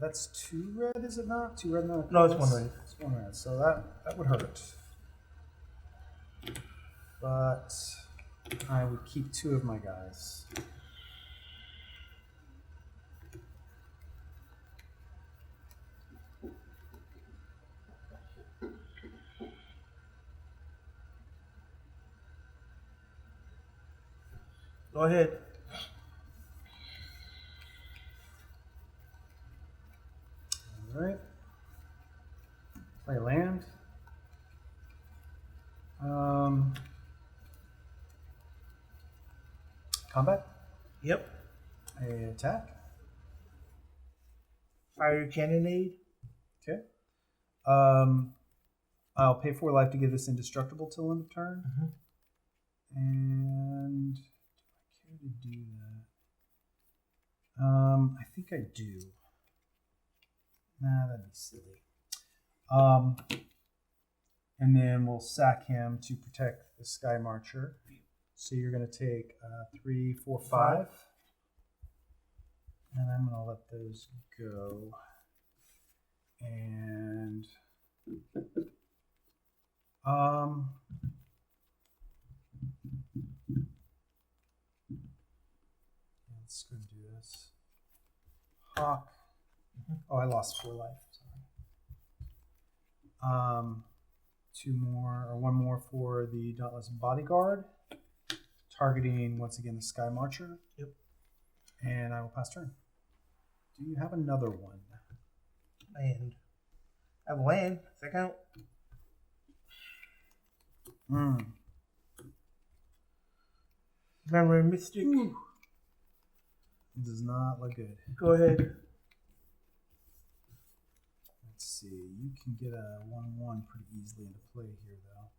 That's 2 red, is it not? 2 red, no. No, it's 1 red. It's 1 red, so that would hurt. But I would keep 2 of my guys. Go ahead. All right. Play land. Combat. Yep. A attack. Fire cannonade. Okay. I'll pay 4 life to give this indestructible till end of turn. And do I care to do that? I think I do. Nah, that'd be silly. And then we'll sack him to protect the Sky Marcher. So you're going to take 3, 4, 5. And I'm going to let those go. And let's go do this. Hawk. Oh, I lost 4 life. Sorry. 2 more or 1 more for the Dauntless Bodyguard, targeting once again the Sky Marcher. Yep. And I will pass turn. Do you have another one? Land. I have land. Does that count? Memory Mystic. Ooh. It does not look good. Go ahead. Let's see. You can get a 1/1 pretty easily into play here, though.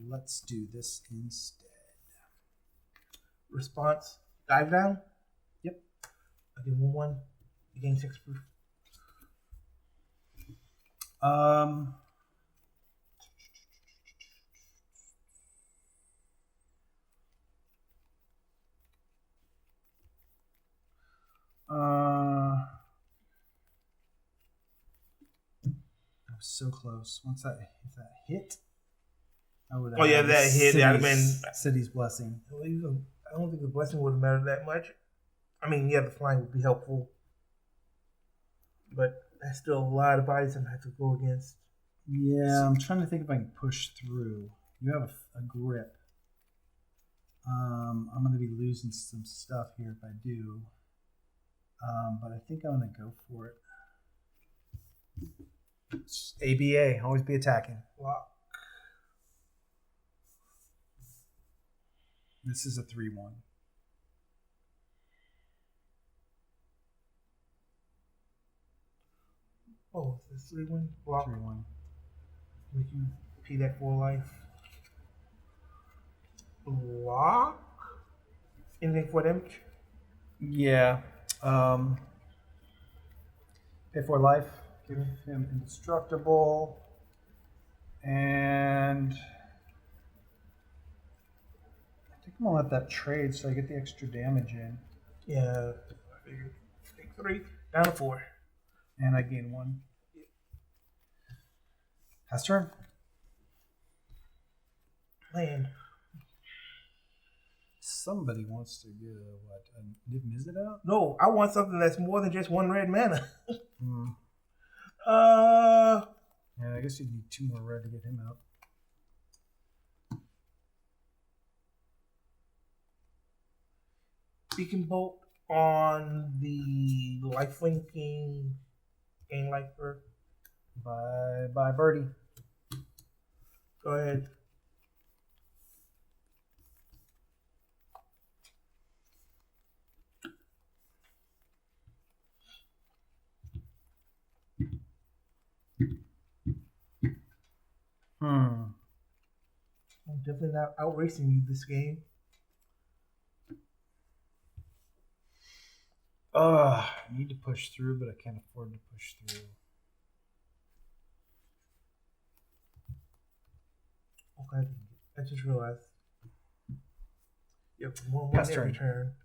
Let's do this instead. Response. Dive down. Yep. I give 1/1. You gain 6 proof. I was so close. If that hit, I would. Oh yeah, that hit. That would have been City's Blessing. I don't think the blessing would have mattered that much. I mean, yeah, the flying would be helpful, but that's still a lot of bodies I'm gonna have to go against. Yeah, I'm trying to think if I can push through. You have a grip. I'm going to be losing some stuff here if I do. But I think I'm going to go for it. It's ABA, always be attacking. Block. This is a 3/1. Oh, it's this 3/1 block. 3/1. Make you pay that 4 life. Block. Anything for damage? Yeah. Pay 4 life. Give him indestructible. And I think I'm going to let that trade so I get the extra damage in. Yeah. I figured. Take 3. Down to 4. And I gain 1. Pass turn. Land. Somebody wants to get a Niv Mizzet out? No, I want something that's more than just 1 red mana. Yeah, I guess you'd need 2 more red to get him out. Beacon Bolt on the lifelinking Gain Lifer. Bye, birdie. Go ahead. I'm definitely not outracing you this game. I need to push through, but I can't afford to push through. Okay, I just realized. You have 1/1 Pass every turn. turn.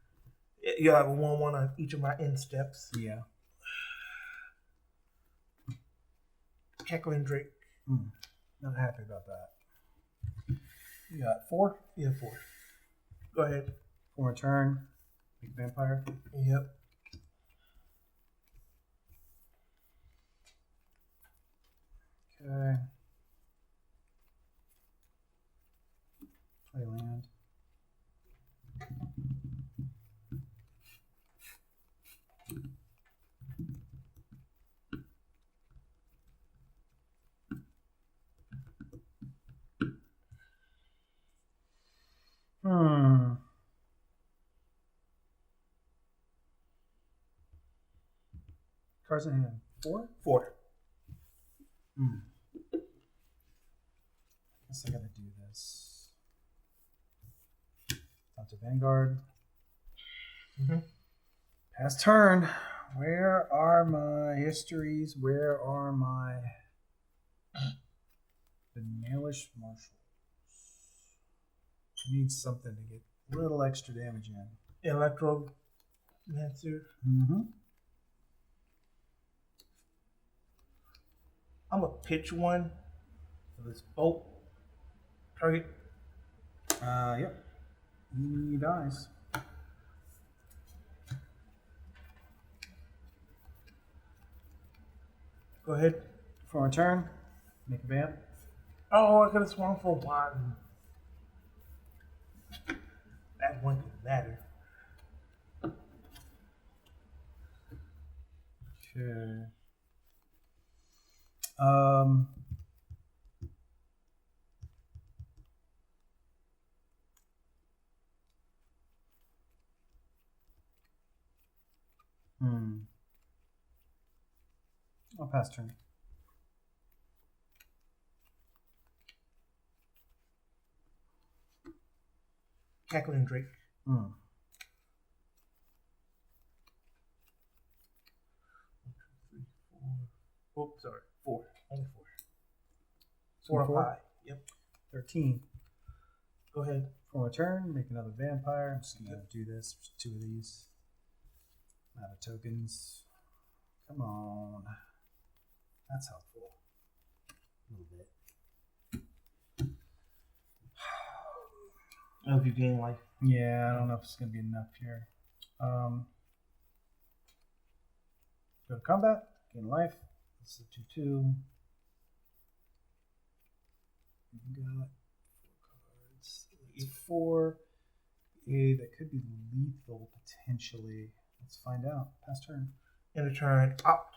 You have a 1/1 on each of my end steps. Yeah. Cackling Drake. Not happy about that. You got 4? Yeah, 4. Go ahead. For a turn. Big vampire. Yep. Okay. Play land. Cards in hand. 4? 4. Guess I gotta do this. Out to Vanguard. Pass turn. Where are my histories? Where are my Banalish Marshals? I need something to get a little extra damage in. Electro Lancer. I'm gonna pitch one for this bolt. Target. Yep. He dies. Go ahead. For a turn, make a vamp. Oh, I could have swung for 1. That one didn't matter. Okay. I'll pass turn. Cackling Drake. Oh, sorry. 4. Only 4. 4 or 5. Yep. 13. Go ahead. For a turn, make another vampire. I'm just gonna do this. There's 2 of these. Out of tokens. Come on. That's helpful. A little bit. Oh, if you gain life. Yeah, I don't know if it's gonna be enough here. Go to combat. Gain life. This is a 2/2. You got 4 cards. It's 4. Yeah, that could be lethal potentially. Let's find out. Pass turn. In a turn, opt.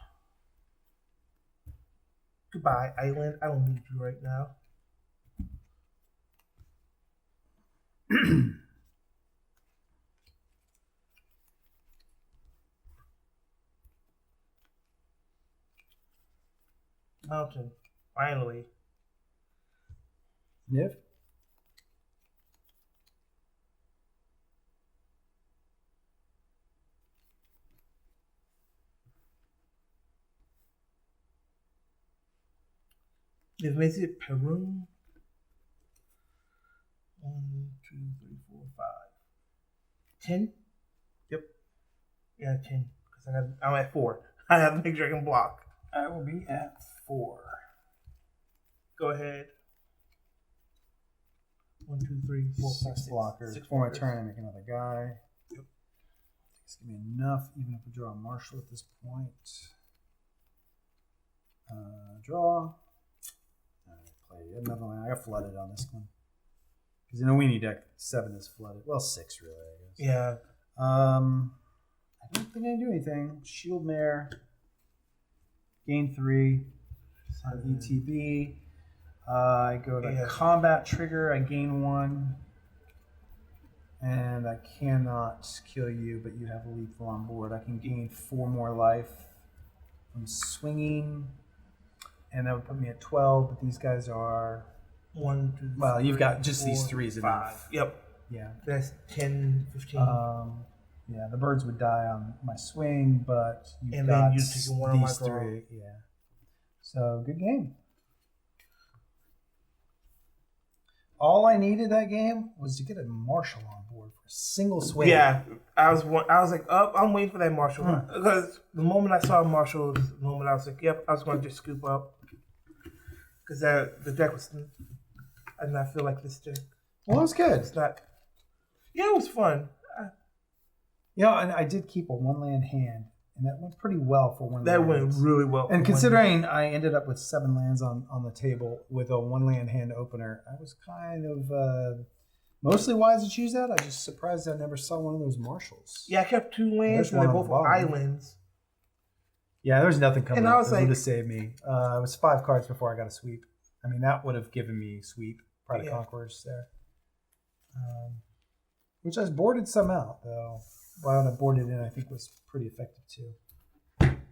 Goodbye, Island. I don't need you right now. Mountain. Finally. Niv? If visit Peru. 1, 2, 3, 4, 5. 10? Yep. Yeah, 10. Because I'm at 4. I have to make sure I can block. I will be at 4. Go ahead. 1, 2, 3, 4, 5, 6 6 blockers. 6 For my blockers. turn, I make another guy. Yep. It's gonna be enough, even if we draw a marshal at this point. Draw. Play another one. I got flooded on this one. Because in a weenie deck, 7 is flooded. Well, 6 really, I guess. Yeah. I don't think I can do anything. Shield Mare. Gain 3. ETB. I go to combat trigger. I gain 1. And I cannot kill you, but you have a lethal on board. I can gain 4 more life from swinging. And that would put me at 12, but these guys are... 1, 2, well, you've got just 4, these 3s 5. enough. Yep. Yeah. That's 10, 15. Yeah, the birds would die on my swing, but you've And got then you're taking one on my these draw. 3. Yeah. So, good game. All I needed that game was to get a Marshall on board for a single swing. Yeah, I was like, oh, I'm waiting for that Marshall. Because the moment I saw Marshall, the moment I was like, yep, I was going to just scoop up. Because the deck was, I did not feel like this deck. Well, it was good. It's not, yeah, it was fun. You know, and I did keep a 1-land hand, and that went pretty well for 1 That land. went really well. And considering I ended up with 7 lands on the table with a 1-land hand opener, I was kind of mostly wise to choose that. I was just surprised I never saw one of those Marshalls. Yeah, I kept 2 lands, There's and one they're on the both bottom. islands. Yeah, there's nothing coming And I up was that would like- have saved me. It was 5 cards before I got a sweep. I mean, that would have given me sweep, Pride of Conquerors there. Which I boarded some out, though. Well, I boarded in, I think, was pretty effective, too.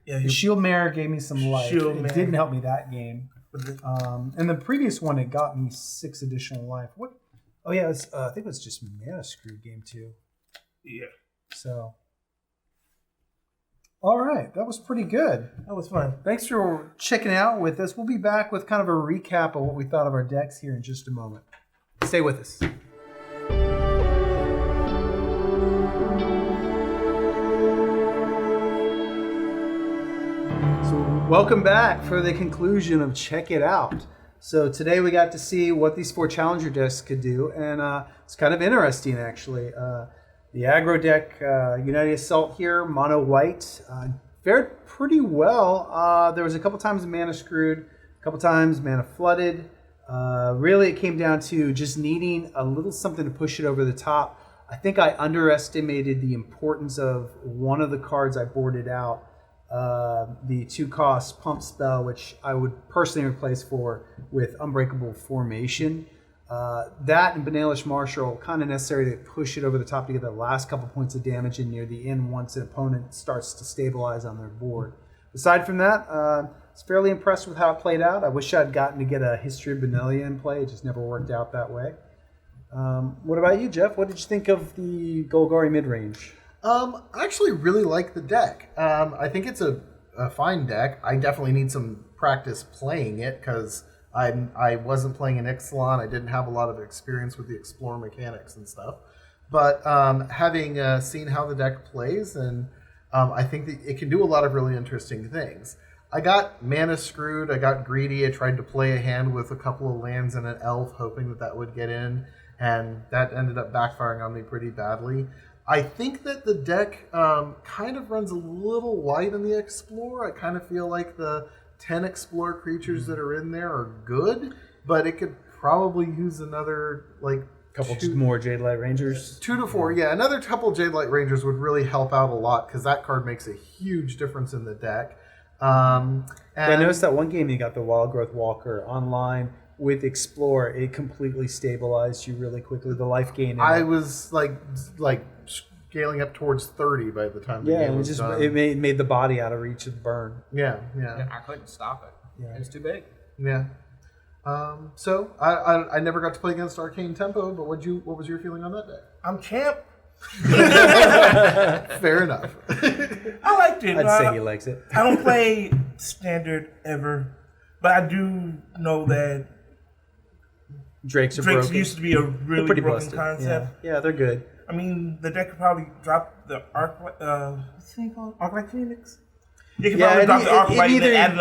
Yeah, The Shield Mare gave me some life. Shield It Mare. didn't help me that game. And the previous one, it got me 6 additional life. What? Oh, yeah, it was, I think it was just Mana Screw game 2. Yeah, So... All right, that was pretty good. that was fun. Thanks for checking out with us. We'll be back with kind of a recap of what we thought of our decks here in just a moment. Stay with us. So welcome back for the conclusion of Check It Out. So today we got to see what these 4 Challenger decks could do, and it's kind of interesting actually. The aggro deck, United Assault here, mono white, fared pretty well. There was a couple times mana screwed, a couple times mana flooded. Really, it came down to just needing a little something to push it over the top. I think I underestimated the importance of one of the cards I boarded out, the 2-cost Pump Spell, which I would personally replace with Unbreakable Formation. That and Banalish Marshall kind of necessary to push it over the top to get the last couple points of damage in near the end once an opponent starts to stabilize on their board. Aside from that, I was fairly impressed with how it played out. I wish I'd gotten to get a History of Benelia in play. It just never worked out that way. What about you, Jeff? What did you think of the Golgari midrange? I actually really like the deck. I think it's a fine deck. I definitely need some practice playing it because I wasn't playing an Ixalan. I didn't have a lot of experience with the Explore mechanics and stuff. But having seen how the deck plays, and I think that it can do a lot of really interesting things. I got mana screwed. I got greedy. I tried to play a hand with a couple of lands and an elf, hoping that would get in, and that ended up backfiring on me pretty badly. I think that the deck kind of runs a little light in the Explore. I kind of feel like the 10 Explore creatures that are in there are good, but it could probably use another, Couple more Jade Light Rangers. 2 to 4, yeah. Another couple Jade Light Rangers would really help out a lot because that card makes a huge difference in the deck. And I noticed that one game you got the Wild Growth Walker online with Explore. It completely stabilized you really quickly. The life gain. I was like scaling up towards 30 by the time the game was done. It made the body out of reach of burn. Yeah. I couldn't stop it. Yeah. It was too big. Yeah. So I never got to play against Arcane Tempo, but what was your feeling on that deck? I'm champ. Fair enough. I liked it. I'd say he likes it. I don't play standard ever, but I do know that Drakes are Drakes broken. used to be a really pretty broken busted. concept. Yeah, they're good. I mean, the deck could probably drop the Arc. What's the thing called? Arclight Phoenix. You could probably drop the Arclight and then add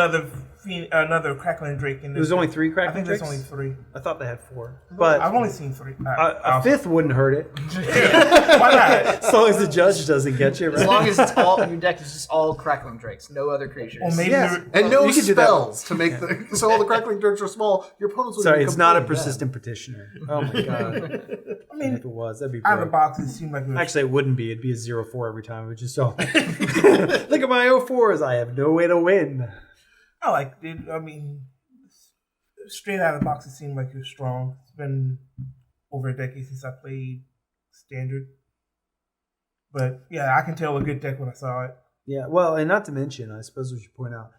another Crackling Drake in there. There's only 3 I Crackling think there's Drakes? only 3. I thought they had 4. But I've only seen 3. a 5th wouldn't hurt it. Why not? As long as the judge doesn't get you, right? As long as it's all your deck is just all Crackling Drakes, no other creatures. Or maybe Yes. And no You could do that. spells to make so all the Crackling Drakes are small. Your opponents would Sorry, be it's not a completely persistent petitioner. Oh my god. I mean, if it was, that'd be out of the great. box, it seemed like it was. Actually, it wouldn't be. It'd be a 0-4 every time. It would just all look at my 0-4s. I have no way to win. I liked it. I mean, straight out of the box, it seemed like it was strong. It's been over a decade since I played Standard. But yeah, I can tell a good deck when I saw it. Yeah, well, and not to mention, I suppose we should point out,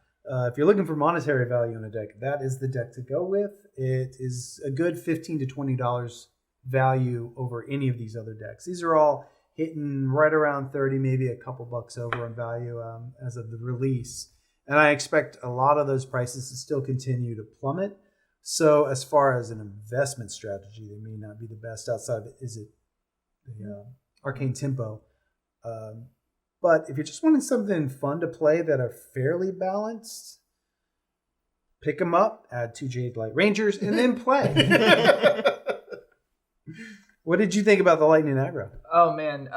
if you're looking for monetary value in a deck, that is the deck to go with. It is a good $15 to $20 value over any of these other decks. These are all hitting right around 30, maybe a couple bucks over in value as of the release. And I expect a lot of those prices to still continue to plummet. So as far as an investment strategy, they may not be the best outside of it. Is it the Arcane Tempo? But if you're just wanting something fun to play that are fairly balanced, pick them up, add 2 Jade Light Rangers, and then play. What did you think about the Lightning Aggro? Oh man,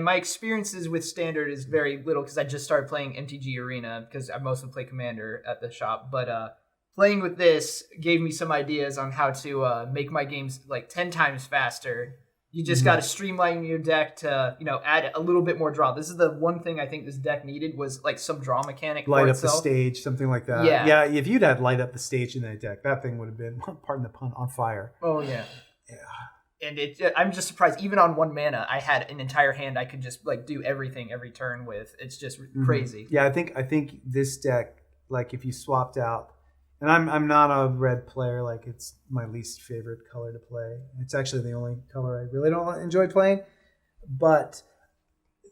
my experiences with Standard is very little because I just started playing MTG Arena because I mostly play Commander at the shop. But playing with this gave me some ideas on how to make my games like 10 times faster. You just got to streamline your deck to, add a little bit more draw. This is the one thing I think this deck needed was like some draw mechanic. Light for up the itself. stage, something like that. Yeah. Yeah, if you'd had light up the stage in that deck, that thing would have been, pardon the pun, on fire. Oh yeah. Yeah. And I'm just surprised. Even on 1 mana, I had an entire hand I could just like do everything every turn with. It's just crazy. Yeah, I think this deck, like if you swapped out, and I'm not a red player, like it's my least favorite color to play. It's actually the only color I really don't enjoy playing. But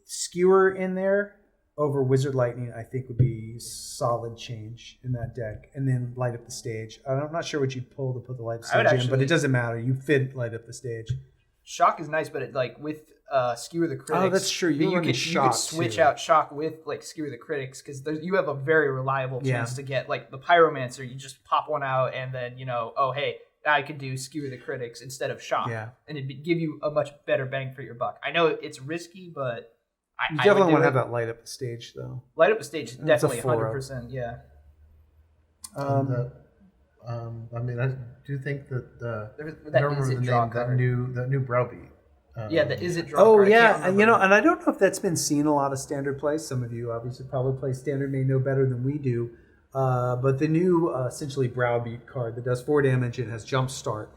Skewer in there over Wizard Lightning, I think would be solid change in that deck. And then light up the stage. I'm not sure what you'd pull to put the light up the stage in, but it doesn't matter. You fit light up the stage. Shock is nice, but it, like with Skewer the Critics. Oh, that's true. You could switch out Shock with like Skewer the Critics because you have a very reliable chance to get like the Pyromancer. You just pop one out and then oh hey, I could do Skewer the Critics instead of Shock, and it'd give you a much better bang for your buck. I know it's risky, but you definitely want to have that light up the stage though. Light up the stage, definitely 100%. 100%. Yeah. I mean, I do think that That I don't Is remember It the draw name. card. That new Browbeat. The Is It draw Oh card. I can't yeah, remember. and I don't know if that's been seen a lot of Standard play. Some of you obviously probably play Standard, may know better than we do. But the new essentially Browbeat card that does 4 damage and has Jump Start.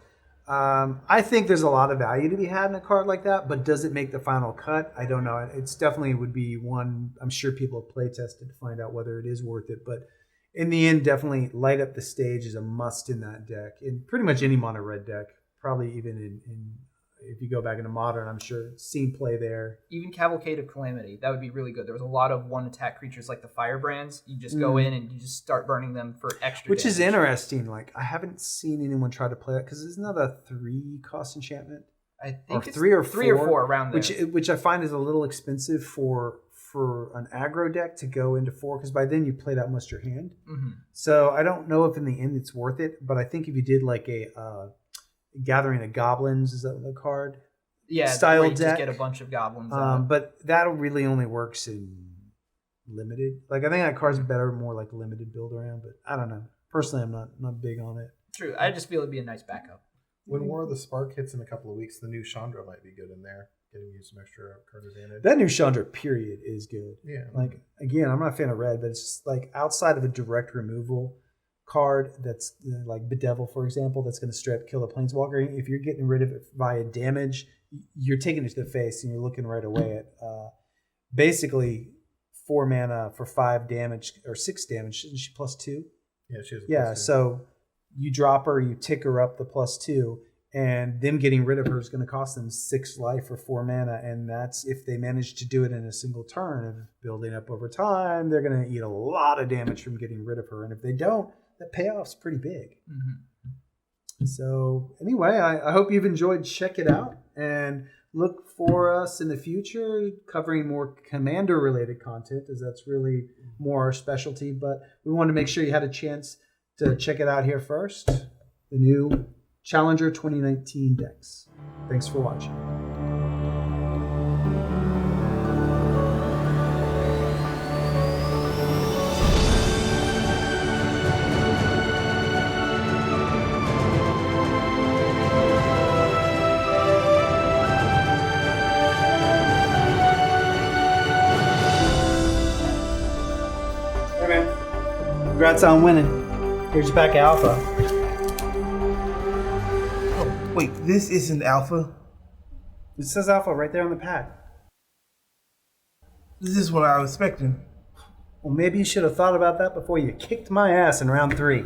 I think there's a lot of value to be had in a card like that, but does it make the final cut? I don't know. It's definitely would be one. I'm sure people have play tested to find out whether it is worth it, but in the end, definitely light up the stage is a must in that deck. In pretty much any mono red deck, probably even in if you go back into Modern, I'm sure seen play there. Even Cavalcade of Calamity, that would be really good. There was a lot of 1-attack creatures like the Firebrands. You just go in and you just start burning them for extra Which damage. is interesting. Like, I haven't seen anyone try to play that because isn't that a 3-cost enchantment? I think it's 3 or 3 or 4 around there. Which I find is a little expensive for an aggro deck to go into 4 because by then you played out most of your hand. Mm-hmm. So I don't know if in the end it's worth it, but I think if you did like a Gathering of Goblins, is that the card? Yeah, style where you deck. just get a bunch of goblins out. But that really only works in limited. Like I think that card's better, more like limited build around. But I don't know. Personally, I'm not big on it. True, I just feel it'd be a nice backup. When War of the Spark hits in a couple of weeks, the new Chandra might be good in there, getting you some extra card advantage. That new Chandra period is good. Yeah. Like again, I'm not a fan of red, but it's just like outside of a direct removal card that's like Bedevil, for example, that's going to straight up kill the Planeswalker. If you're getting rid of it via damage, you're taking it to the face and you're looking right away at basically 4 mana for 5 damage or 6 damage. Isn't she +2? Yeah, she has a Yeah, +2. so you drop her, you tick her up the +2, and them getting rid of her is going to cost them 6 life or 4 mana, and that's if they manage to do it in a single turn of building up over time. They're going to eat a lot of damage from getting rid of her, and if they don't, the payoff's pretty big. Mm-hmm. So anyway, I hope you've enjoyed. Check it out and look for us in the future covering more Commander-related content, as that's really more our specialty. But we want to make sure you had a chance to check it out here first. The new Challenger 2019 decks. Thanks for watching. man. Congrats on winning. Here's your pack of alpha. Oh, wait, this isn't alpha. It says alpha right there on the pack. This is what I was expecting. Well, maybe you should have thought about that before you kicked my ass in round 3.